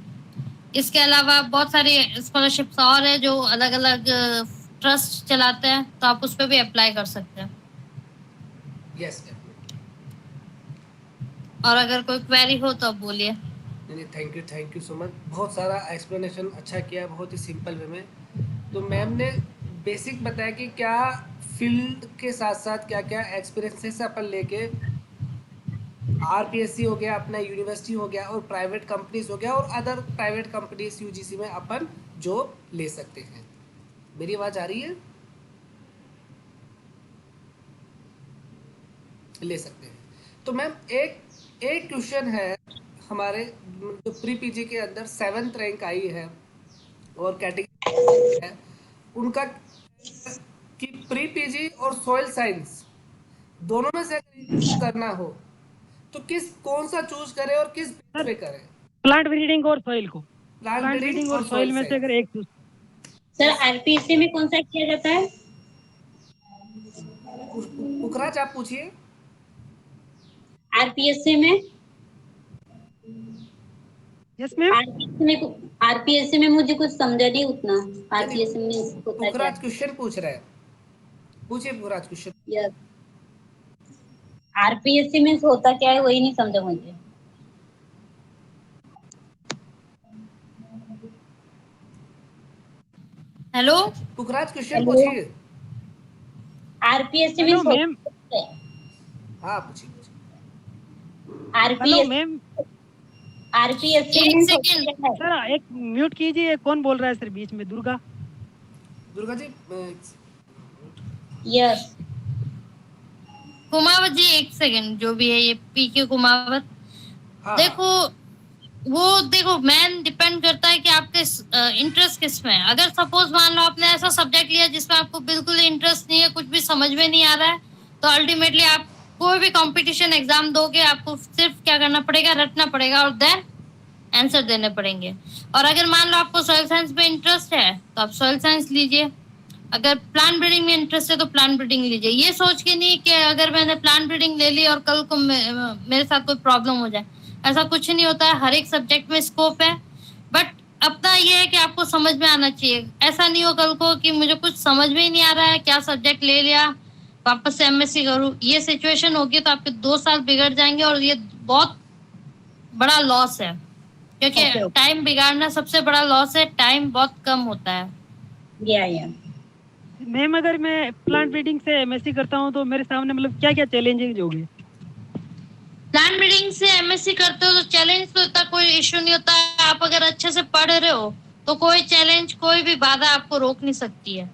इसके अलावा बहुत सारी स्कॉलरशिप्स और है जो अलग अलग ट्रस्ट चलाते हैं, तो आप उस पर भी अप्लाई कर सकते हैं। यस। और अगर कोई क्वेरी हो तो आप बोलिए। नहीं, थैंक यू सो मच। बहुत सारा एक्सप्लेनेशन अच्छा किया, बहुत ही सिंपल वे में। तो मैम ने बेसिक बताया कि क्या फील्ड के साथ साथ क्या क्या एक्सपीरियंसेस अपन लेके आरपीएससी हो गया, अपना यूनिवर्सिटी हो गया, और प्राइवेट कंपनीज हो गया, और अदर प्राइवेट कंपनीज यूजीसी में अपन जॉब ले सकते हैं। मेरी आवाज़ आ रही है? ले सकते हैं। तो मैम एक क्वेश्चन है, हमारे जो प्री पीजी के अंदर 7th रैंक आई है और कैटेगरी है उनका, कि प्री पीजी और सॉइल साइंस दोनों में से अगर करना हो तो कौन सा चूज करें और किस बेस पे करें? प्लांट ब्रीडिंग और सॉइल को, प्लांट ब्रीडिंग और सॉइल में से अगर एक चूज। सर आरपीएससी में कौन सा किया जाता है? पुखराज आप पूछिए। आरपीएससी में यस मैम। आरपीएससी में मुझे कुछ समझा नहीं उतना। आरपीएससी में होता क्या? पुखराज क्वेश्चन पूछ रहे हैं, पूछिए पुखराज क्वेश्चन। यस, आरपीएससी में होता क्या है वही नहीं समझा मुझे। हेलो पुखराज क्वेश्चन पूछिए। आरपीएससी में मैम। हाँ पूछिए। Hello ma'am. आरपीएससी एक में सेकंड सर एक म्यूट कीजिए, कौन बोल रहा है सर बीच में? दुर्गा जी। यस कुमावत जी, एक सेकंड, जो भी है ये पीके कुमावत। हाँ, देखो मैन डिपेंड करता है कि आपके इंटरेस्ट किस में है। अगर सपोज मान लो आपने ऐसा सब्जेक्ट लिया जिसमें आपको बिल्कुल इंटरेस्ट नहीं है, कुछ भी समझ में नहीं आ रहा है, तो अल्टीमेटली आप कोई भी कंपटीशन एग्जाम दोगे, आपको सिर्फ क्या करना पड़ेगा, रटना पड़ेगा और देन आंसर देने पड़ेंगे। और अगर मान लो आपको सॉइल साइंस में इंटरेस्ट है तो आप सॉइल साइंस लीजिए। अगर प्लांट ब्रीडिंग में इंटरेस्ट है तो प्लांट ब्रीडिंग लीजिए। ये सोच के नहीं कि अगर मैंने प्लांट ब्रीडिंग ले ली और कल को मेरे साथ कोई प्रॉब्लम हो जाए, ऐसा कुछ नहीं होता है। हर एक सब्जेक्ट में स्कोप है, बट अपना ये है कि आपको समझ में आना चाहिए। ऐसा नहीं हो कल को कि मुझे कुछ समझ में ही नहीं आ रहा है, क्या सब्जेक्ट ले लिया, वापस से एमएससी करूं, ये सिचुएशन होगी तो आपके 2 साल बिगड़ जाएंगे और ये बहुत बड़ा लॉस है। क्योंकि टाइम बिगाड़ना सबसे बड़ा लॉस है, टाइम बहुत कम होता है। या मैम अगर मैं प्लांट ब्रीडिंग से एमएससी करता हूँ तो मेरे सामने मतलब क्या क्या चैलेंजेस होंगे? प्लांट ब्रीडिंग से एमएससी करते हो तो चैलेंज तो इतना कोई इश्यू नहीं होता है। आप अगर अच्छे से पढ़ रहे हो तो कोई चैलेंज, कोई भी बाधा आपको रोक नहीं सकती है।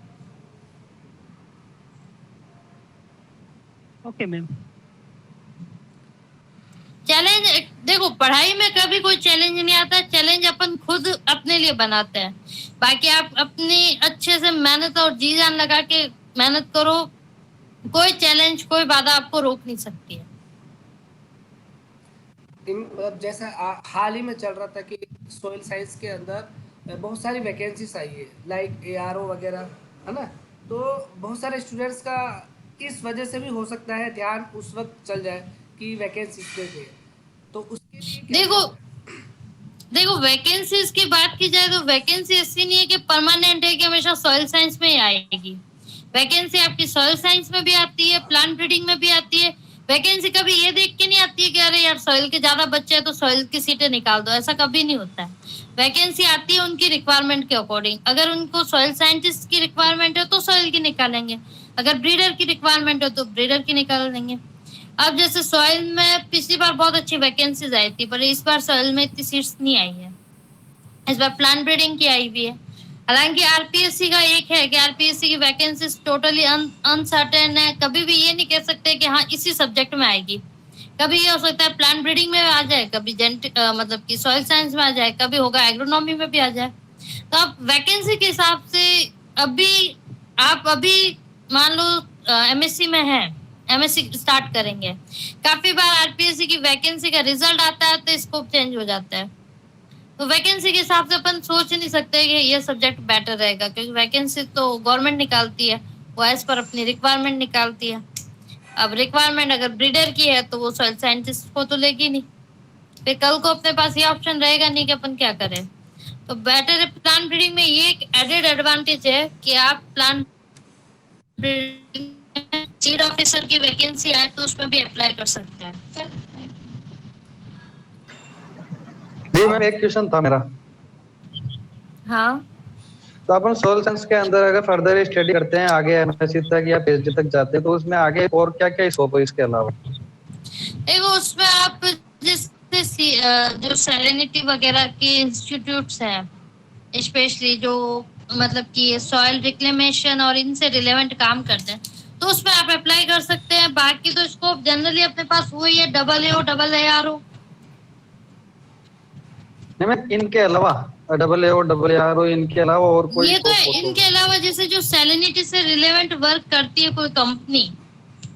Okay ma'am. चैलेंज देखो, पढ़ाई में कभी कोई चैलेंज नहीं आता, चैलेंज अपन खुद अपने लिए बनाते हैं। बाकी आप अपनी अच्छे से मेहनत और जी जान लगा के मेहनत करो, कोई चैलेंज, कोई बाधा आपको रोक नहीं सकती है। मतलब जैसा हाल ही में चल रहा था कि सॉइल साइंस के अंदर बहुत सारी वैकेंसीज आई है, लाइक एआरओ वगैरह, है ना। तो बहुत सारे स्टूडेंट्स का इस वजह से भी हो सकता है ध्यान उस वक्त चल जाए कि वैकेंसी है, तो उसके लिए देखो वैकेंसीज की बात की जाए तो वैकेंसी ऐसी नहीं है कि परमानेंट है कि हमेशा सॉइल साइंस में ही आएगी। वैकेंसी आपकी सॉइल साइंस में भी आती है, प्लांट ब्रीडिंग में भी आती है। वैकेंसी कभी ये देख के नहीं आती है कि अरे यार सॉइल के ज्यादा बच्चे हैं तो सॉइल की सीटें निकाल दो, ऐसा कभी नहीं होता है। वैकेंसी आती है उनकी रिक्वायरमेंट के अकॉर्डिंग। अगर उनको सॉइल साइंटिस्ट की रिक्वायरमेंट है तो सॉइल की निकालेंगे, अगर ब्रीडर की रिक्वायरमेंट है तो ब्रीडर की निकाल देंगे। अब जैसे सॉइल में पिछली बार बहुत अच्छी वैकेंसीज आई थी, पर इस बार सॉइल में इतनी सीट्स नहीं आई है। इस बार प्लांट ब्रीडिंग की आई हुई है। हालांकि आरपीएससी का एक है कि आरपीएससी की वैकेंसीज टोटली अनसर्टेन है। कभी भी ये नहीं कह सकते कि हाँ इसी सब्जेक्ट में आएगी। कभी ये हो सकता है प्लांट ब्रीडिंग में आ जाए, कभी मतलब कि सॉइल साइंस में आ जाए, कभी होगा एग्रोनॉमी में भी आ जाए। तो आप वैकेंसी के हिसाब से अभी मान लो एमएससी में है, एमएससी स्टार्ट करेंगे, काफी बार आरपीएससी की वैकेंसी का रिजल्ट आता है तो स्कोप चेंज हो जाता है। तो वैकेंसी के हिसाब से अपन सोच नहीं सकते कि ये सब्जेक्ट बेटर रहेगा, क्योंकि वैकेंसी तो गवर्नमेंट निकालती है, वो एज पर अपनी रिक्वायरमेंट निकालती है। अब रिक्वायरमेंट अगर ब्रीडर की है तो वो सॉइल साइंटिस्ट को तो लेगी नहीं, फिर कल को अपने पास ये ऑप्शन रहेगा नहीं कि अपन क्या करें। तो बेटर है प्लांट ब्रीडिंग में ये एक एडेड एडवांटेज है कि आप प्लांट सीड ऑफिसर की वैकेंसी आए तो उसमें भी अप्लाई कर सकते हैं। जी मैम, एक क्वेश्चन था मेरा। हाँ, तो अपन सोल साइंस के अंदर अगर फर्दर स्टडी करते हैं, आगे एमएससी तक या पीएचडी तक जाते हैं, तो उसमें आगे और क्या क्या स्कोप है इसके अलावा? देखो उसमें आप जैसे जो सेरेनिटी वगैरह के इंस्टीट्यूट्स हैं, स्पेशली जो मतलब कि सॉइल रिक्लेमेशन और इनसे रिलेवेंट काम करते हैं, तो उसमें आप अप्लाई कर सकते हैं। बाकी तो स्कोप जनरली अपने पास वही है, AAO, नहीं मैं इनके अलावा AAO, इनके अलावा और कोई ये तो scope हो इनके अलावा जैसे जो सैलिनिटी से रिलेवेंट वर्क करती है कोई कंपनी,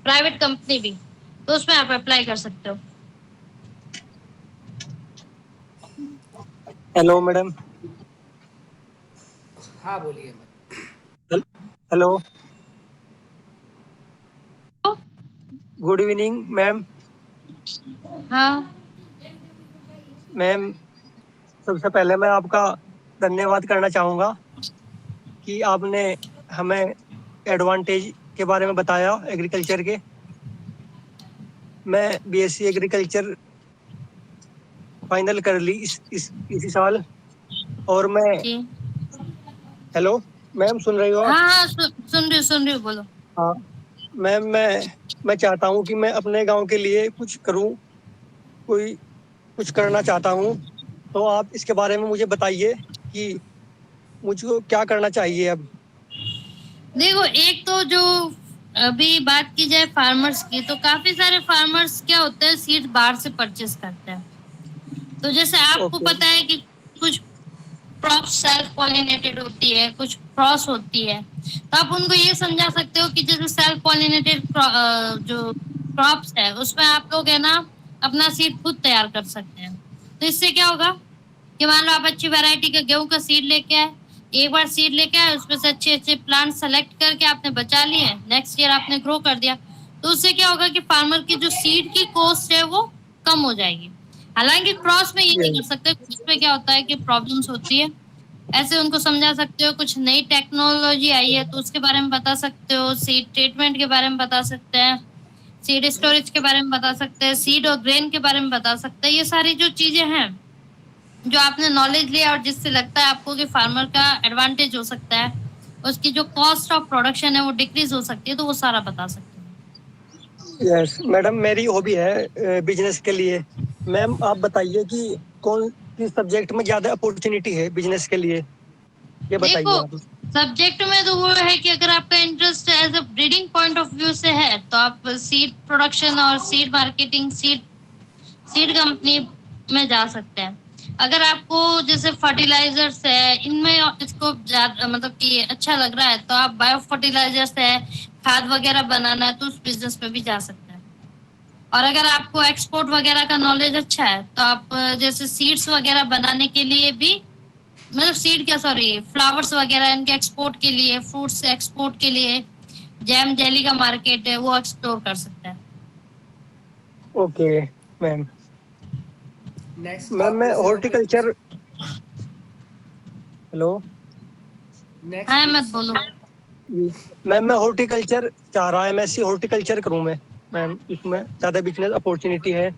प्राइवेट कंपनी भी, तो उसमें आप अप्लाई कर सकते हो। Hello madam. हाँ बोलिए। Hello, good evening ma'am. हाँ मैम, सबसे पहले मैं आपका धन्यवाद करना चाहूँगा कि आपने हमें एडवांटेज के बारे में बताया एग्रीकल्चर के। मैं बीएससी एग्रीकल्चर फाइनल कर ली इसी साल, और मैं जी। हेलो मैम, सुन रही हो आप? हाँ, सुन रही हूँ, बोलो। हाँ मैम, मैं चाहता हूँ कि मैं अपने गांव के लिए कुछ करूँ, कुछ करना चाहता हूँ। तो आप इसके बारे में मुझे बताइए कि मुझको क्या करना चाहिए अब। देखो, एक तो जो अभी बात की जाए फार्मर्स की, तो काफी सारे फार्मर्स क्या होते हैं, सीड बाहर से परचेस करते हैं। तो जैसे आपको ओके। पता है कि कुछ क्रॉप सेल्फ पॉलिनेटेड होती है, कुछ क्रॉस होती है, तो आप उनको ये समझा सकते हो कि जैसे सेल्फ पॉलिनेटेड जो क्रॉप्स है उसमें आप लोग है ना अपना सीड खुद तैयार कर सकते हैं। तो इससे क्या होगा कि मान लो आप अच्छी वैरायटी का गेहूं का सीड लेके आए, एक बार सीड लेके आए, उसमें से अच्छे अच्छे प्लांट सेलेक्ट करके आपने बचा लिए, नेक्स्ट ईयर आपने ग्रो कर दिया, तो उससे क्या होगा कि फार्मर की जो सीड की कॉस्ट है वो कम हो जाएगी। हालांकि क्रॉस में ये नहीं कर सकते, उसमें क्या होता है कि प्रॉब्लम्स होती है, ऐसे उनको समझा सकते हो। कुछ नई टेक्नोलॉजी आई है तो उसके बारे में बता सकते हो, सीड ट्रीटमेंट के बारे में बता सकते हैं, सीड स्टोरेज के बारे में बता सकते हैं, सीड और ग्रेन के बारे में बता सकते हैं। ये सारी जो चीजें हैं जो आपने नॉलेज लिया और जिससे लगता है आपको कि फार्मर का एडवांटेज हो सकता है, उसकी जो कॉस्ट ऑफ प्रोडक्शन है वो डिक्रीज हो सकती है, तो वो सारा बता सकते हैं। यस मैडम, मेरी हॉबी है बिजनेस के लिए। मैम आप बताइए कि कौन किस सब्जेक्ट में ज़्यादा अपॉर्चुनिटी है बिजनेस के लिए, ये बताइए देखो, आप। सब्जेक्ट में तो वो है कि अगर आपका interest as a breeding point of view से है तो आप सीड प्रोडक्शन और सीड मार्केटिंग, सीड कंपनी में जा सकते हैं। अगर आपको जैसे फर्टिलाइजर्स है इनमें इसको ज्यादा मतलब कि अच्छा लग रहा है तो आप बायो फर्टिलाइजर्स है, खाद वगैरह बनाना है तो उस बिजनेस में भी जा सकते हैं। और अगर आपको एक्सपोर्ट वगैरह का नॉलेज अच्छा है तो आप जैसे सीड्स वगैरह बनाने के लिए भी, मतलब सीड क्या सॉरी फ्लावर्स वगैरह इनके एक्सपोर्ट के लिए, फ्रूट्स एक्सपोर्ट के लिए, जैम जेली का मार्केट है वो एक्सप्लोर कर सकते हैं। Okay ma'am. नेक्स्ट मैम मैं हॉर्टिकल्चर, हेलो हाँ, मत बोलो। मैम, मैं हॉर्टिकल्चर चाह रहा है, एमएससी हॉर्टिकल्चर करूँ मैं। मैम इसमें ज़्यादा बिजनेस अपॉर्चुनिटी है,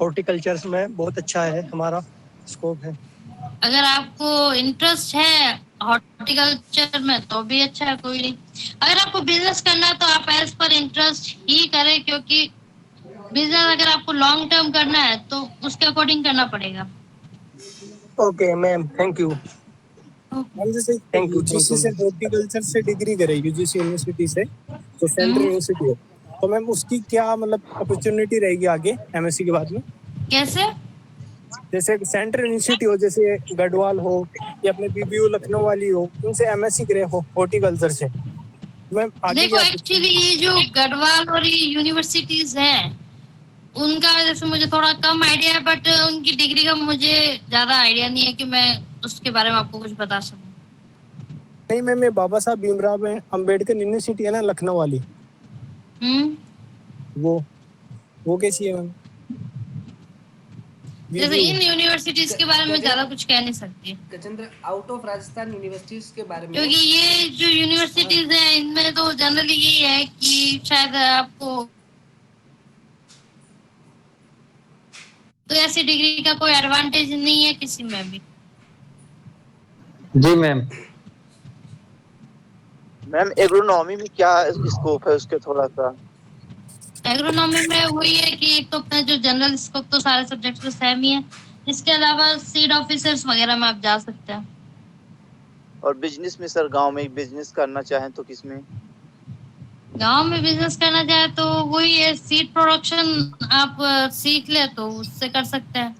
हॉर्टिकल्चर में बहुत अच्छा है, हमारा स्कोप है। अगर आपको इंटरेस्ट है हॉर्टिकल्चर में तो भी अच्छा है, कोई नहीं। अगर आपको बिजनेस करना है तो आप एज पर इंटरेस्ट ही करें, क्योंकि बिजनेस अगर आपको लॉन्ग टर्म करना है तो उसके अकॉर्डिंग करना पड़ेगा। Okay ma'am, thank you. हम जैसे थैंक यू, यूजीसी से हॉर्टिकल्चर से डिग्री करे यूजीसी यूनिवर्सिटी से, तो सेंट्रल यूनिवर्सिटी है, तो मैम उसकी क्या मतलब अपॉर्चुनिटी रहेगी आगे एमएससी के बाद में? कैसे? जैसे सेंट्रल यूनिवर्सिटी हो, जैसे गढ़वाल हो या अपने बीबीयू लखनऊ वाली हो, उनसे एमएससी करे हो हॉर्टिकल्चर से, मैम आगे देखो क्या? एक्चुअली ये जो गढ़वाल और ये यूनिवर्सिटीज हैं उनका जैसे मुझे थोड़ा कम आइडिया है, बट उनकी डिग्री का मुझे ज्यादा आइडिया नहीं है कि मैं उसके बारे में आपको कुछ बता सकूं। नहीं मैम, ये बाबा साहब भीमराव अम्बेडकर यूनिवर्सिटी है ना लखनऊ वाली, वो वो कैसी है मैम? जैसे BBU इन यूनिवर्सिटीज के बारे में ज्यादा कुछ कह नहीं सकती Gajendra, out of Rajasthan universities के बारे में, क्योंकि ये जो यूनिवर्सिटीज हैं इनमें तो जनरली यही है कि शायद आपको तो ऐसी डिग्री का कोई एडवांटेज नहीं है किसी में भी। जी मैम। मैम एग्रोनॉमी में क्या स्कोप है उसके थोड़ा सा? एग्रोनॉमी में वही है कि एक तो अपना जो जनरल स्कोप तो सारे सब्जेक्ट्स में सेम ही है, इसके अलावा सीड ऑफिसर्स वगैरह में आप जा सकते हैं। और बिजनेस में सर, गांव में बिजनेस करना चाहें तो किसमें? गांव में बिजनेस करना चाहे तो वही है, सीड प्रोडक्शन आप सीख ले तो उससे कर सकते हैं,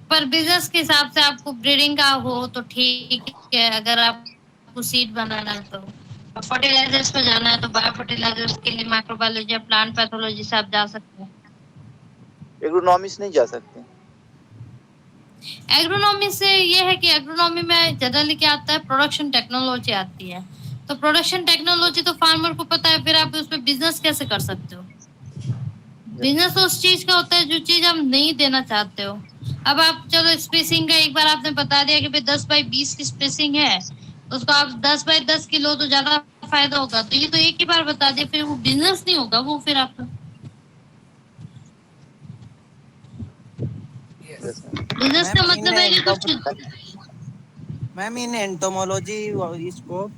पर बिजनेस के हिसाब से आपको ब्रीडिंग का हो तो ठीक है। अगर आपको सीड बनाना है तो फर्टिलाइजर्स पे जाना है तो बायो फर्टिलाइजर्स के लिए माइक्रोबायोलॉजी या प्लांट पैथोलॉजी से आप जा सकते हैं। एग्रोनॉमी से नहीं जा सकते? एग्रोनॉमी से ये है कि एग्रोनॉमी में जनरली क्या आता है, प्रोडक्शन टेक्नोलॉजी आती है। तो प्रोडक्शन टेक्नोलॉजी तो फार्मर को पता है, फिर आप उसमें बिजनेस कैसे कर सकते हो? बिजनेस उस चीज का होता है जो चीज आप नहीं देना चाहते हो। अब आप चलो स्पेसिंग का एक बार आपने बता दिया कि भाई 10 बाई 20 की स्पेसिंग है, उसको आप 10 बाई 10 किलो तो ज्यादा फायदा होगा, तो ये तो एक ही बार बता दिया, फिर वो बिजनेस नहीं होगा वो फिर आपका। बिजनेस का मतलब है कि कुछ मैम इन एंटोमोलॉजी स्कोप,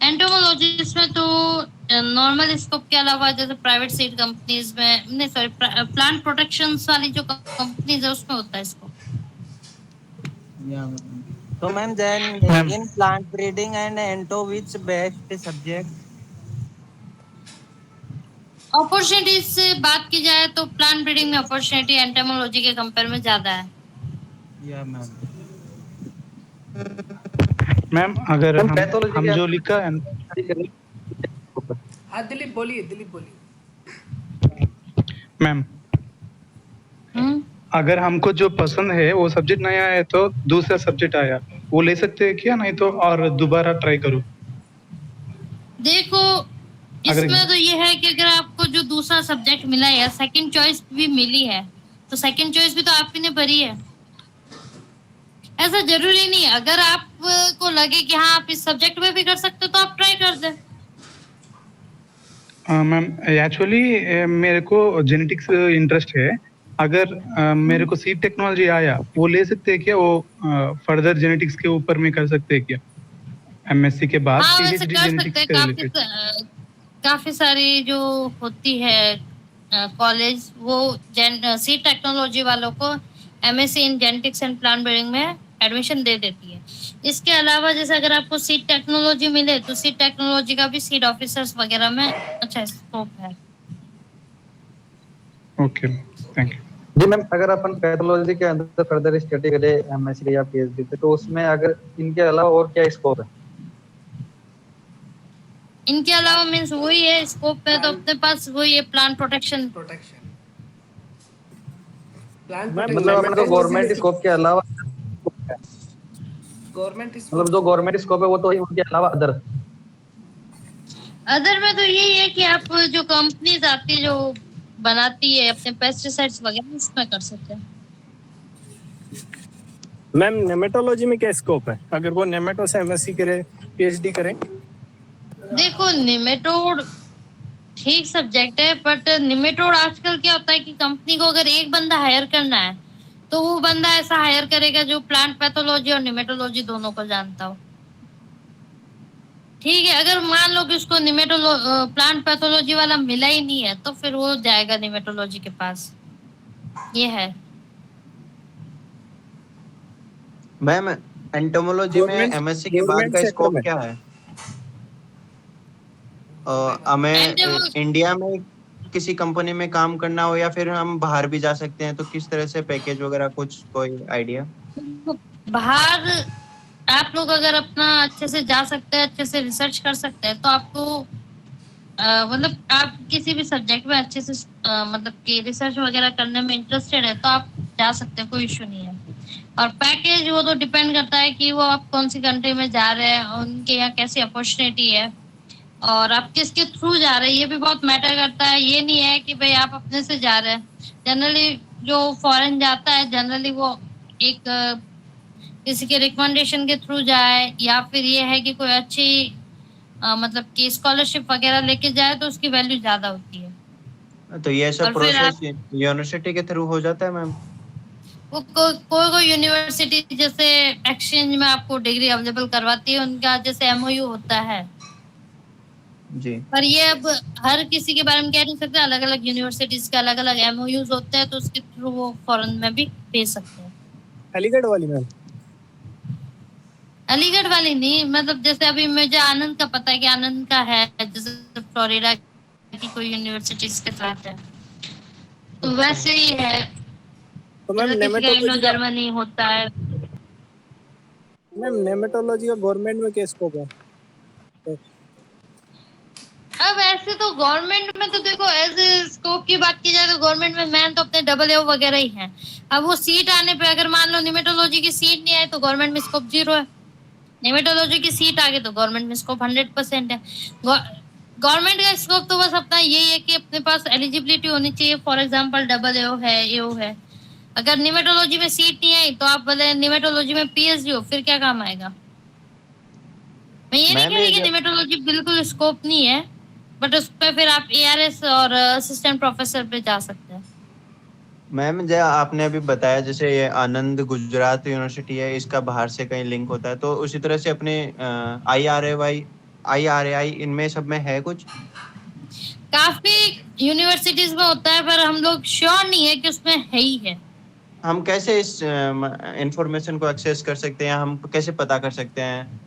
एंटोमोलॉजिस्ट में तो नॉर्मल स्कोप के अलावा जैसे प्राइवेट सीड कंपनीज में नहीं, सॉरी प्लांट प्रोटेक्शन वाली जो कंपनीज है उसमें होता है स्कोप। तो ma'am then in plant breeding and ento which best subject? Opportunities से बात की जाए तो प्लांट ब्रीडिंग में अपॉर्चुनिटी एंटोमोलॉजी के कंपेयर में ज्यादा है। या मैम अगर पैथोलॉजी हम के जो लिखा है, हाँ दिलीप बोलिए, दिलीप बोलिए। मैम अगर हमको जो पसंद है वो सब्जेक्ट नहीं आया है तो दूसरा सब्जेक्ट आया, वो ले सकते हैं क्या? नहीं तो और दोबारा ट्राई करूं? देखो इसमें तो ये है कि अगर आपको जो दूसरा सब्जेक्ट मिला है या सेकंड चॉइस भी मिली है तो सेकंड चॉइस भी तो आप ही ने भरी है। ऐसा जरूरी नहीं है, अगर आपको लगे कि हाँ आप इस सब्जेक्ट में भी कर सकते हो तो आप ट्राई कर दें। मैम एक्चुअली मेरे को जेनेटिक्स इंटरेस्ट है। अगर मेरे को सीड टेक्नोलॉजी आया, वो ले सकते हैं क्या? वो फर्दर जेनेटिक्स के ऊपर में कर सकते हैं क्या एमएससी के बाद? हाँ वैसे PhD कर जेनेटिक्स सकते के हैं, रिलेटेड काफी सारी जो होती है कॉलेज वो सीड टेक्नोलॉजी वालों को MSc in genetics and plant breeding में एडमिशन दे देती है। इसके अलावा जैसे अगर आपको सीड टेक्नोलॉजी मिले तो सीड टेक्नोलॉजी का भी सीड ऑफिसर्स वगैरह में अच्छा स्कोप है। Okay, thank you. जी मैम, अगर अपन पैथोलॉजी के अंदर फर्दर स्टडी करें एमएससी या पीएचडी पे, तो उसमें अगर इनके अलावा और क्या स्कोप है? इनके अलावा मीन्स वही है स्कोप है तो अपने पास वही है प्लांट प्रोटेक्शन। मतलब अपन को गवर्नमेंट स्कोप के अलावा गवर्नमेंट मतलब जो गवर्नमेंट स्कोप है वो तो ही, उनके अलावा अदर में तो यही है कि आप जो कंपनीज आती है जो बनाती है अपने पेस्टिसाइड्स वगैरह इसमें कर सकते हैं। मैम नेमेटोलॉजी में क्या स्कोप है अगर वो नेमेटो से एमएससी करे, पीएचडी करे? देखो निमेटोड ठीक सब्जेक्ट है, बट निमेटोड आजकल क्या होता है कि कंपनी को अगर एक बंदा हायर करना है तो वो बंदा ऐसा हायर करेगा जो प्लांट पैथोलॉजी और निमेटोलॉजी दोनों को जानता हो। ठीक है, अगर मान लो कि उसको प्लांट पैथोलॉजी वाला मिला ही नहीं है तो फिर वो जाएगा निमेटोलॉजी के पास, ये है। मैम एंटोमोलॉजी में गवर्नमेंट एमएससी के बाद गवर्नमेंट का सेक्टर स्कोप में क्या है? हमें इंडिया में किसी कंपनी में काम करना हो या फिर हम बाहर भी जा सकते हैं, तो किस तरह से पैकेज वगैरह कुछ कोई आइडिया? बाहर आप लोग अगर अपना अच्छे से जा सकते हैं, अच्छे से रिसर्च कर सकते हैं, तो आपको मतलब आप किसी भी सब्जेक्ट में अच्छे से मतलब कि रिसर्च वगैरह करने में इंटरेस्टेड है तो आप जा सकते हैं, कोई इशू नहीं है। और पैकेज वो तो डिपेंड करता है कि वो आप कौन सी कंट्री में जा रहे हैं, उनके यहाँ कैसी अपॉर्चुनिटी है और आप किसके थ्रू जा रहे हैं, ये भी बहुत मैटर करता है। ये नहीं है कि भाई आप अपने से जा रहे हैं। जनरली जो फॉरेन जाता है जनरली वो एक किसी के रिकमेंडेशन के थ्रू जाए या फिर ये है कि कोई अच्छी मतलब कि स्कॉलरशिप वगैरह लेके जाए तो उसकी वैल्यू ज्यादा होती है। तो ये सब और फिर प्रोसेस यूनिवर्सिटी के थ्रू हो जाता है मैम? वो कोई यूनिवर्सिटी जैसे एक्सचेंज में आपको डिग्री अवेलेबल करवाती है, उनका जैसे एमओयू होता है जी। पर ये अब हर किसी के बारे में कह नहीं सकते, अलग अलग यूनिवर्सिटीज के अलग अलग एमओयूज होते हैं तो उसके थ्रू वो फॉरेन में भी भेज सकते हैं। अलीगढ़ वाली मैम? अलीगढ़ वाली नहीं, मतलब जैसे अभी मुझे आनंद का पता है कि आनंद का है जैसे फ्लोरिडा की कोई यूनिवर्सिटीज के साथ है, तो वैसे ही है। तो मैम नेमेटोलॉजी का जर्मनी होता है। मैम नेमेटोलॉजी का गवर्नमेंट में क्या स्कोप है? अब ऐसे तो गवर्नमेंट में तो देखो ऐसे स्कोप की बात की जाए तो गवर्नमेंट में मैन तो अपने AA वगैरह ही हैं। अब वो सीट आने पे अगर मान लो निमेटोलॉजी की सीट नहीं आई तो गवर्नमेंट में स्कोप 0 है, निमेटोलॉजी की सीट आ गई तो गवर्नमेंट में स्कोप 100% है। गवर्नमेंट का स्कोप तो बस अपना यही है कि अपने पास एलिजिबिलिटी होनी चाहिए, फॉर एग्जाम्पल AA है, AO है। अगर निमेटोलॉजी में सीट नहीं आई तो आप बोले निमेटोलॉजी में PhD हो, फिर क्या काम आएगा? मैं ये नहीं कह रही कि निमेटोलॉजी बिल्कुल स्कोप नहीं है, बट उस पे फिर आप ARS और असिस्टेंट प्रोफेसर पे जा सकते हैं। मैम जो आपने अभी बताया जैसे ये आनंद गुजरात यूनिवर्सिटी है, इसका बाहर से कहीं लिंक होता है, तो उसी तरह से अपने IRAI इनमें सब में है कुछ? काफी यूनिवर्सिटीज में होता है पर हम लोग श्योर नहीं है कि उसमें है ही है। हम कैसे इस इंफॉर्मेशन को एक्सेस कर सकते हैं, हम कैसे पता कर सकते हैं?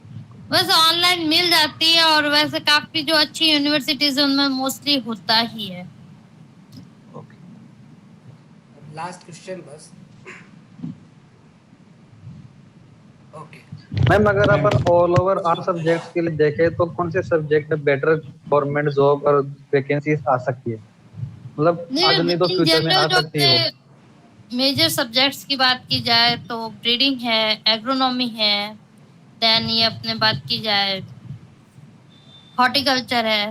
वैसे ऑनलाइन मिल जाती है और वैसे काफी जो अच्छी यूनिवर्सिटीज है उनमें मोस्टली होता ही है। लास्ट क्वेश्चन बस। ओके मैम अगर अपन ऑल ओवर आल सब्जेक्ट्स के लिए देखें तो कौन से सब्जेक्ट में बेटर गवर्नमेंट जॉब और वैकेंसीज आ सकती है, मतलब आज नहीं तो फ्यूचर में आ सकती है? मेजर सब्जेक्ट्स की बात की जाए तो ब्रीडिंग है, एग्रोनॉमी है, देन ये अपने बात की जाए हॉर्टिकल्चर है।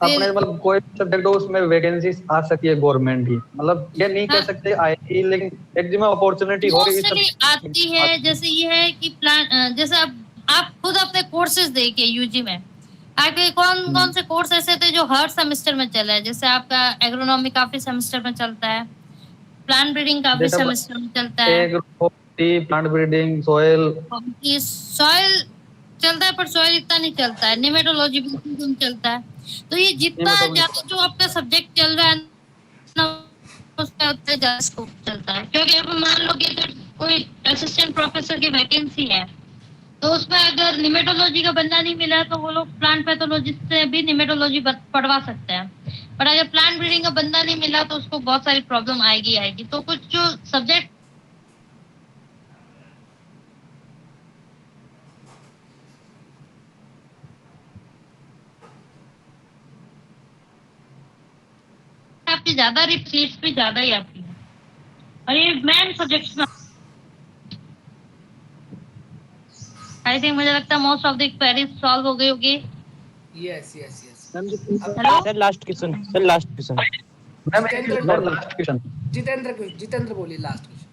अपने मतलब कोई सब्जेक्ट हो उसमें वैकेंसीज आ सकती है गवर्नमेंट की, मतलब ये नहीं कह सकते आएगी लेकिन एक जिम्मे अपॉर्चुनिटी हो रही है आती है। जैसे ये है कि प्लान जैसे अब आप खुद अपने कोर्सेज देखिए यूजी में आपके कौन कौन से कोर्स ऐसे थे जो हर सेमेस्टर में चला है। जैसे आपका एग्रोनॉमी काफी सेमेस्टर में चलता है, प्लांट ब्रीडिंग काफी सेमेस्टर में चलता है, प्लांट ब्रीडिंग, सॉइल चलता है पर सॉइल इतना नहीं चलता है, निमेटोलॉजी बिल्कुल कम चलता है। तो ये जितना ज्यादा जो आपका सब्जेक्ट चल रहा है ना उसमें उतना ज्यादा स्कोप चलता है। क्योंकि अब मान लो कि अगर कोई असिस्टेंट प्रोफेसर की वैकेंसी है तो उसमें अगर निमेटोलॉजी का बंदा नहीं मिला तो वो लोग प्लांट पैथोलॉजिस्ट से भी निमेटोलॉजी पढ़वा सकते हैं। पर अगर प्लांट ब्रीडिंग का बंदा नहीं मिला तो उसको बहुत सारी प्रॉब्लम आएगी। तो कुछ जो सब्जेक्ट आपकी ज्यादा रिपीट्स भी ज्यादा ही आती है और ये मेन सब्जेक्ट्स में आई थिंक मुझे लगता है most of the queries solve हो गई होगी। Yes yes yes hello sir last question ma'am last question Jitendra बोलिए लास्ट क्वेश्चन।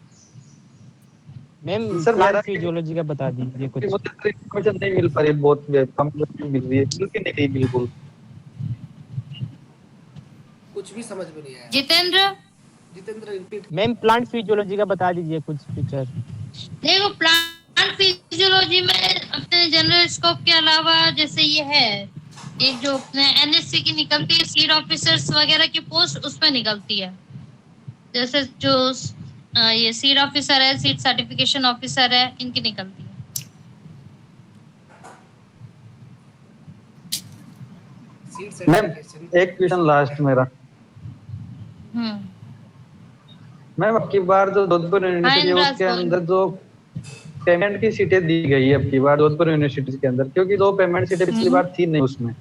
मैम सर मेरा फिजियोलॉजी का बता दीजिए कुछ। इन्फॉर्मेशन नहीं मिल पा रही, बहुत कम मिल रही है, बिल्कुल नहीं बिल्कुल कुछ भी समझ में नहीं आया। Jitendra repeat. Ma'am plant physiology का बता दीजिए कुछ फीचर। देखो प्लांट फिजियोलॉजी में अपने अपने जनरल स्कोप के अलावा जैसे ये है एक जो अपने एनएससी की निकलती है सीड ऑफिसर्स वगैरह की पोस्ट, उसमें निकलती है। जैसे जो ये सीड ऑफिसर है, सीड सर्टिफिकेशन ऑफिसर है, इनकी निकलती है। Seat ma'am certification. एक क्वेश्चन लास्ट मेरा। मैम अब की बार जो जोधपुर यूनिवर्सिटी है उसके अंदर जो पेमेंट की सीटें दी गई है अब की बार जोधपुर यूनिवर्सिटी के अंदर, क्योंकि जो पेमेंट सीटें पिछली बार थी नहीं उसमें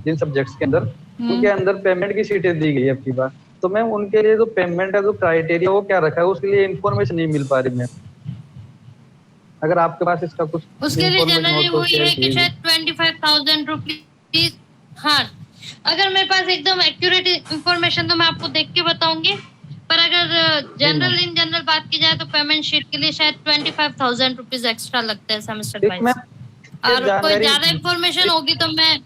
जिन सब्जेक्ट्स के अंदर, उनके अंदर पेमेंट की सीटें दी गई है अब की बार। तो मैम उनके लिए जो पेमेंट है जो क्राइटेरिया वो क्या रखा है, उसके लिए इन्फॉर्मेशन नहीं मिल पा रही मैम। अगर आपके पास इसका कुछ उसके लिए information जनरली हो तो वही share है कि कीजिए। शायद 25,000 रुपीज। हाँ, अगर मेरे पास एकदम एक्यूरेट इंफॉर्मेशन तो मैं आपको देख के बताऊंगी, पर अगर जनरल इन जनरल बात की जाए तो पेमेंट शीट के लिए शायद 25,000 रुपीज एक्स्ट्रा लगता है सेमेस्टर वाइज। और कोई ज्यादा इंफॉर्मेशन होगी तो मैं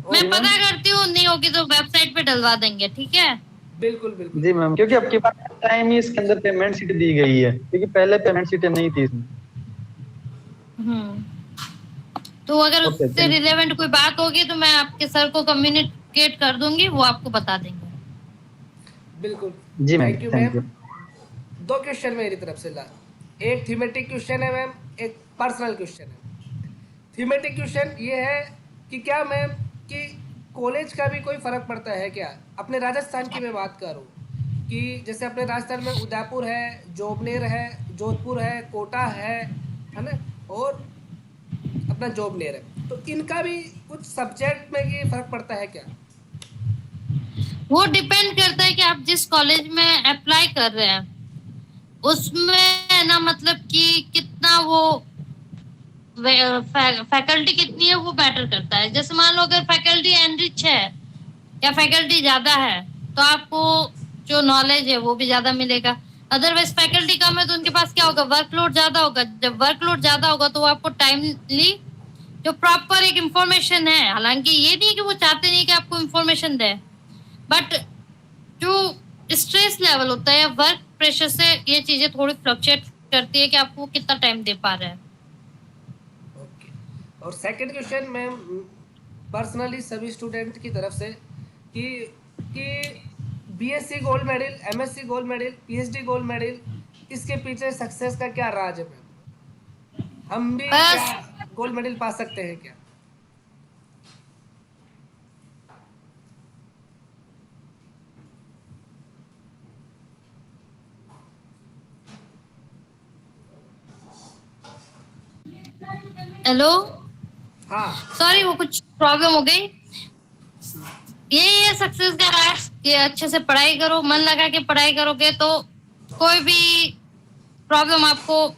पता करती हूँ, नहीं होगी तो वेबसाइट पे डलवा देंगे, ठीक है? बिल्कुल बिल्कुल जी मैम, क्योंकि अब की बार टाइम ही इसके अंदर पेमेंट सीट दी गई है, क्योंकि पहले पेमेंट सीटें नहीं थी इसमें। तो अगर उससे रिलेवेंट कोई बात होगी तो मैं आपके सर को कम्युनिकेट कर दूंगी, वो आपको बता देंगे। बिल्कुल जी ma'am, thank you thank you. Ma'am. 2 question मेरी तरफ से लास्ट, एक थीमेटिक क्वेश्चन है मैम, एक पर्सनल क्वेश्चन है। थीमेटिक क्वेश्चन ये है कि क्या मैम कि कॉलेज का भी कोई फर्क पड़ता है क्या? अपने राजस्थान की मैं बात करूँ कि जैसे अपने राजस्थान में उदयपुर है, जोबनेर है, जोधपुर है, कोटा है ना, और अपना जोबनेर है, तो इनका भी कुछ सब्जेक्ट में ये फर्क पड़ता है क्या? वो डिपेंड करता है कि आप जिस कॉलेज में अप्लाई कर रहे हैं उसमें ना, मतलब कि कितना वो फैकल्टी कितनी है वो मैटर करता है। जैसे मान लो अगर फैकल्टी एनरिच है या फैकल्टी ज्यादा है तो आपको जो नॉलेज है वो भी ज्यादा मिलेगा। अदरवाइज फैकल्टी कम है तो उनके पास क्या होगा, वर्कलोड ज्यादा होगा। जब वर्कलोड ज्यादा होगा तो वो आपको टाइमली जो प्रॉपर एक इंफॉर्मेशन है, हालांकि ये नहीं कि वो चाहते नहीं कि आपको इंफॉर्मेशन दे, बट जो स्ट्रेस लेवल होता है या वर्क प्रेशर से ये चीजें थोड़ी फ्लक्चुएट करती है कि आपको कितना टाइम दे पा रहे हैं। और सेकंड क्वेश्चन मैम पर्सनली सभी स्टूडेंट की तरफ से कि BSc gold medal, MSc gold medal, PhD gold medal, इसके पीछे सक्सेस का क्या राज है मैम? हम भी क्या गोल्ड मेडल पा सकते हैं क्या? हेलो, हाँ सॉरी वो कुछ प्रॉब्लम हो गई। ये सक्सेस का राज कि अच्छे से पढ़ाई करो, मन लगा के पढ़ाई करोगे तो कोई भी प्रॉब्लम आपको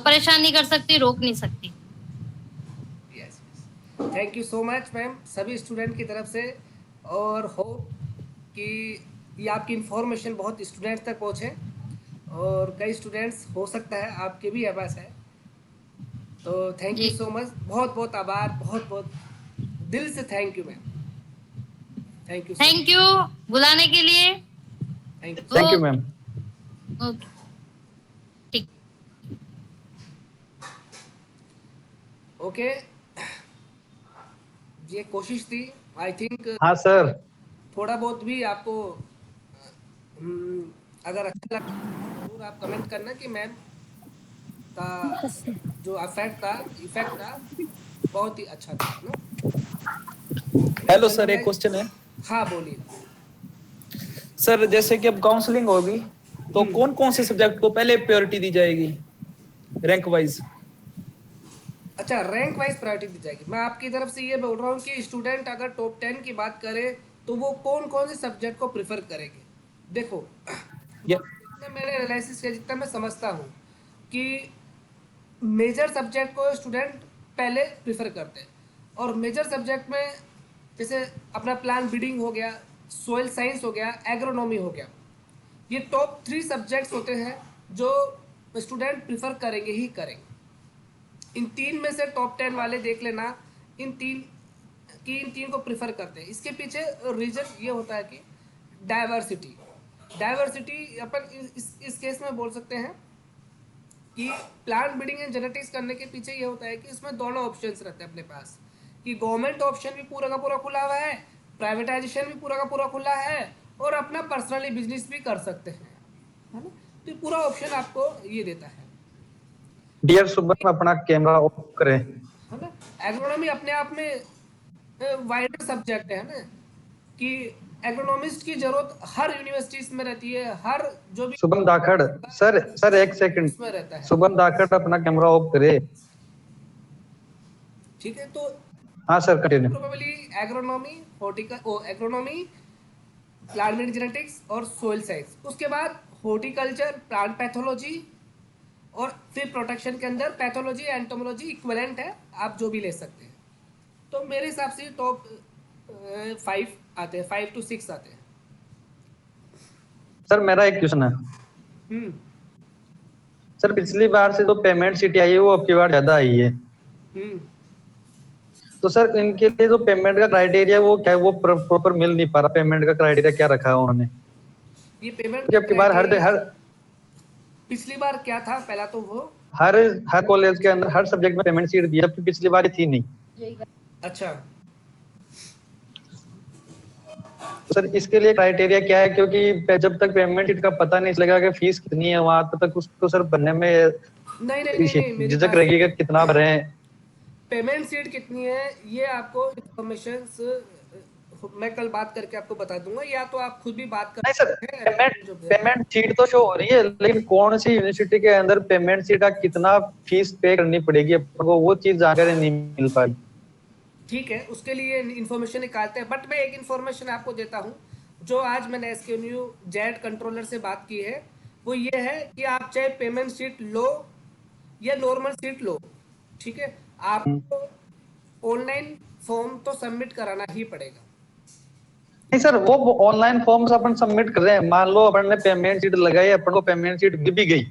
परेशान नहीं कर सकती, रोक नहीं सकती। Yes, thank you so much ma'am सभी स्टूडेंट की तरफ से, और होप कि ये आपकी इंफॉर्मेशन बहुत स्टूडेंट्स तक पहुँचे, और कई स्टूडेंट्स हो सकता है आपके भी आवास है। तो थैंक यू सो मच, बहुत बहुत आभार, बहुत बहुत दिल से thank you ma'am. Thank you बुलाने के लिए। Thank you ma'am. ठीक, ओके, ये कोशिश थी आई थिंक। हाँ सर, थोड़ा बहुत भी आपको अगर अच्छा लगा जरूर आप कमेंट करना कि मैम का जो इफेक्ट था बहुत ही अच्छा था ना। हेलो सर, एक क्वेश्चन है। हाँ बोलिए सर, जैसे कि अब काउंसलिंग होगी तो कौन कौन से सब्जेक्ट को पहले प्रायोरिटी दी जाएगी रैंक वाइज? अच्छा, रैंक वाइज प्रायोरिटी दी जाएगी। मैं आपकी तरफ से ये बोल रहा हूँ कि स्टूडेंट अगर टॉप 10 की बात करे तो वो कौन कौन से सब्जेक्ट को प्रेफर करेंगे। देखो मेरे एनालिसिस के जितना मैं समझता हूँ कि मेजर सब्जेक्ट को स्टूडेंट पहले प्रेफर करते हैं, और मेजर सब्जेक्ट में जैसे अपना प्लान ब्रीडिंग हो गया, सोइल साइंस हो गया, एग्रोनॉमी हो गया, ये टॉप 3 सब्जेक्ट्स होते हैं जो स्टूडेंट प्रेफर करेंगे ही करेंगे। इन 3 में से टॉप 10 वाले देख लेना, इन 3 को प्रेफर करते हैं। इसके पीछे रीजन ये होता है कि डाइवर्सिटी अपन इस केस में बोल सकते हैं कि प्लांट ब्रीडिंग एंड जेनेटिक्स करने के पीछे ये होता है कि इसमें दोनों ऑप्शंस रहते हैं अपने पास, कि गवर्नमेंट ऑप्शन भी पूरा का पूरा खुला हुआ है, प्राइवेटाइजेशन भी पूरा का पूरा खुला है, और अपना पर्सनली बिजनेस भी कर सकते हैं, है ना। तो पूरा ऑप्शन आपको ये देता है। डियर शुभम, अपना कैमरा ऑफ करें, है ना। एग्रोनॉमी अपने आप में वाइडर सब्जेक्ट है ना, कि एग्रोनॉमिस्ट की जरूरत हर यूनिवर्सिटीज में रहती है, हर जो भी। शुभम दाखड़ सर एक सेकंड, इसमें रहता है। शुभम दाखड़ अपना कैमरा ऑफ करे। ठीक है, तो हाँ sir continue. Probably agronomy, agronomy, plant genetics और सोइल साइंस, उसके बाद हॉर्टिकल्चर, प्लांट पैथोलॉजी, और फिर प्रोटेक्शन के अंदर पैथोलॉजी, एंटोमोलॉजी इक्विवेलेंट है, आप जो भी ले सकते हैं। तो मेरे हिसाब से टॉप 5 आते हैं, 5 to 6 आते हैं। सर मेरा एक क्वेश्चन है। सर पिछली बार से जो पेमेंट सिटी आई है वो अब की बार ज्यादा आई है, तो सर इनके लिए जो पेमेंट का क्राइटेरिया वो क्या है, वो प्रॉपर मिल नहीं पा रहा। पेमेंट का क्राइटेरिया क्या रखा है उन्होंने? ये पेमेंट अब की बार हर पिछली बार क्या था, पहला तो वो हर कॉलेज के अंदर हर सब्जेक्ट में पेमेंट सीट दी, जबकि पिछली बार थी नहीं। अच्छा, तो सर इसके लिए क्राइटेरिया क्या है? क्योंकि जब तक पेमेंट सीट का पता नहीं चलेगा कि फीस कितनी है वहां तक उसको सर बनने में नहीं झिझक रहेगी कि कितना भरे। पेमेंट सीट कितनी है ये आपको इंफॉर्मेशन मैं कल बात करके आपको बता दूंगा, या तो आप खुद भी बात कर। नहीं सर, पेमेंट सीट तो शो हो रही है, लेकिन कौन सी यूनिवर्सिटी के अंदर पेमेंट सीट का कितना फीस पे करनी पड़ेगी आपको, वो चीज जानकारी नहीं मिल पाई। ठीक है, उसके लिए इंफॉर्मेशन निकालते हैं, बट मैं एक इंफॉर्मेशन आपको देता हूँ जो आज मैंने SKNU जेड कंट्रोलर से बात की है, वो ये है कि आप चाहे पेमेंट सीट लो या नॉर्मल सीट लो, ठीक है, आपको ऑनलाइन फॉर्म तो सबमिट कराना ही पड़ेगा। नहीं सर, वो ऑनलाइन फॉर्म्स अपन सबमिट कर रहे हैं। मान लो अपन ने पेमेंट सीट लगाई, अपन को पेमेंट सीट भी गई,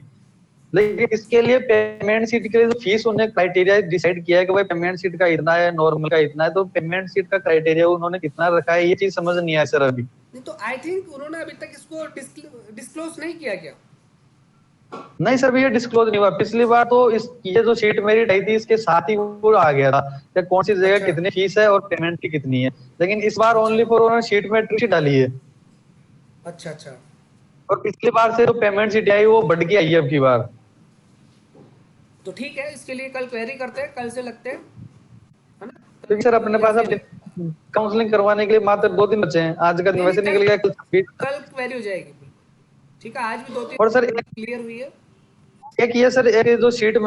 लेकिन इसके लिए पेमेंट सीट के लिए जो फीस उन्होंने क्राइटेरिया डिसाइड किया है कि भाई पेमेंट सीट का इतना है, नॉर्मल का इतना है, तो पेमेंट सीट का क्राइटेरिया उन्होंने कितना रखा है ये चीज समझ नहीं आया सर अभी। नहीं तो आई थिंक उन्होंने अभी तक इसको डिस्क्लोज नहीं किया क्या? नहीं सर, ये डिस्क्लोज नहीं हुआ। पिछली बार तो ये जो सीट मेरिट आई थी इसके साथ ही वो आ गया था कि कौन सी जगह कितनी फीस है और पेमेंट की कितनी है, लेकिन इस बार ओनली फॉर उन्होंने सीट मेरिट डाली है। अच्छा, और पिछली बार से जो पेमेंट सीट आई वो बढ़ के आई है अब की बार। तो ठीक है, इसके लिए कल क्वेरी करते हैं, कल से लगते हैं, है ना। क्योंकि सर अपने पास अब काउंसलिंग करवाने के लिए मात्र 2 दिन बचे हैं। आज का दिन वैसे निकल गया, कल क्वेरी हो जाएगी। ठीक है, आज भी 2-3 और सर क्लियर हुई है। एक ये सर, एक जो सीट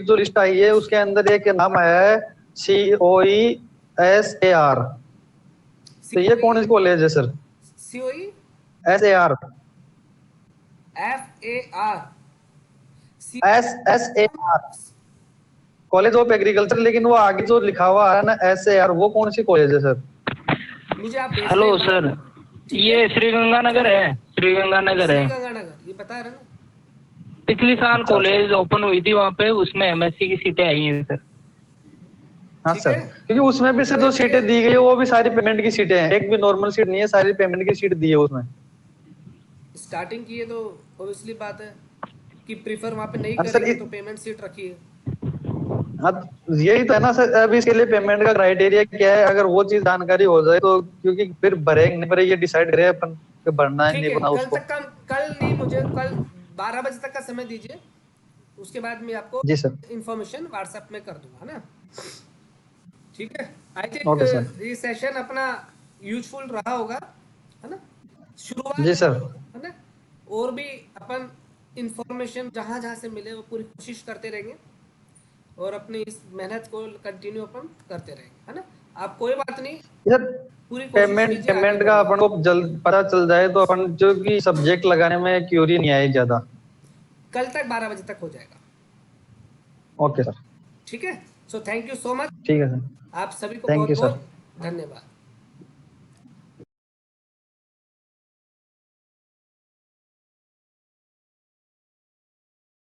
जो लिस्ट आई है उसके अंदर एक नाम आया है COESAR, तो ये कौन सी कॉलेज है sir? COESAR college of agriculture, लेकिन वो आगे जो लिखा हुआ है ना SAR, वो कौन सी कॉलेज है सर? मुझे आप हेलो सर, ये श्री गंगानगर है, श्री गंगानगर है, ये बता रहे ना। पिछली साल कॉलेज ओपन हुई थी वहाँ पे, उसमें MSc की सीटें आई हैं सर। हाँ सर, क्योंकि उसमें भी सर जो सीटें दी गई है वो भी सारी पेमेंट की सीटें हैं, एक भी नॉर्मल सीट नहीं है, सारी पेमेंट की सीट दी है उसमें। स्टार्टिंग की है तो ऑब्वियसली बात है कि प्रीफर वहाँ पे नहीं करेंगे तो पेमेंट सीट रखी है। हाँ, यही तो है ना सर। अब इसके लिए पेमेंट का क्राइटेरिया क्या है, अगर वो चीज जानकारी हो जाए तो, क्योंकि फिर भरेंगे नहीं भरे ये डिसाइड करें अपन कि भरना है नहीं भरना उसको। कल नहीं, मुझे कल 12 बजे तक का समय दीजिए, उसके बाद मैं आपको इंफॉर्मेशन व्हाट्सएप में कर दूंगा ना। ठीक है, आई थिंक ये सेशन अपना यूजफुल रहा होगा, है ना। शुरुआत जी सर, है ना, और भी अपन इंफॉर्मेशन जहाँ से मिले वो पूरी कोशिश करते रहेंगे और अपनी इस मेहनत को कंटिन्यू अपन करते रहेंगे, है ना। आप कोई बात नहीं, पूरी पेमेंट का अपन को जल्द पता चल जाए तो अपन जो कि सब्जेक्ट लगाने में क्यूरी नहीं आए ज्यादा। कल तक 12 बजे तक हो जाएगा। ओके सर, ठीक है, so thank you so much. ठीक है सर, आप सभी को बहुत बहुत धन्यवाद।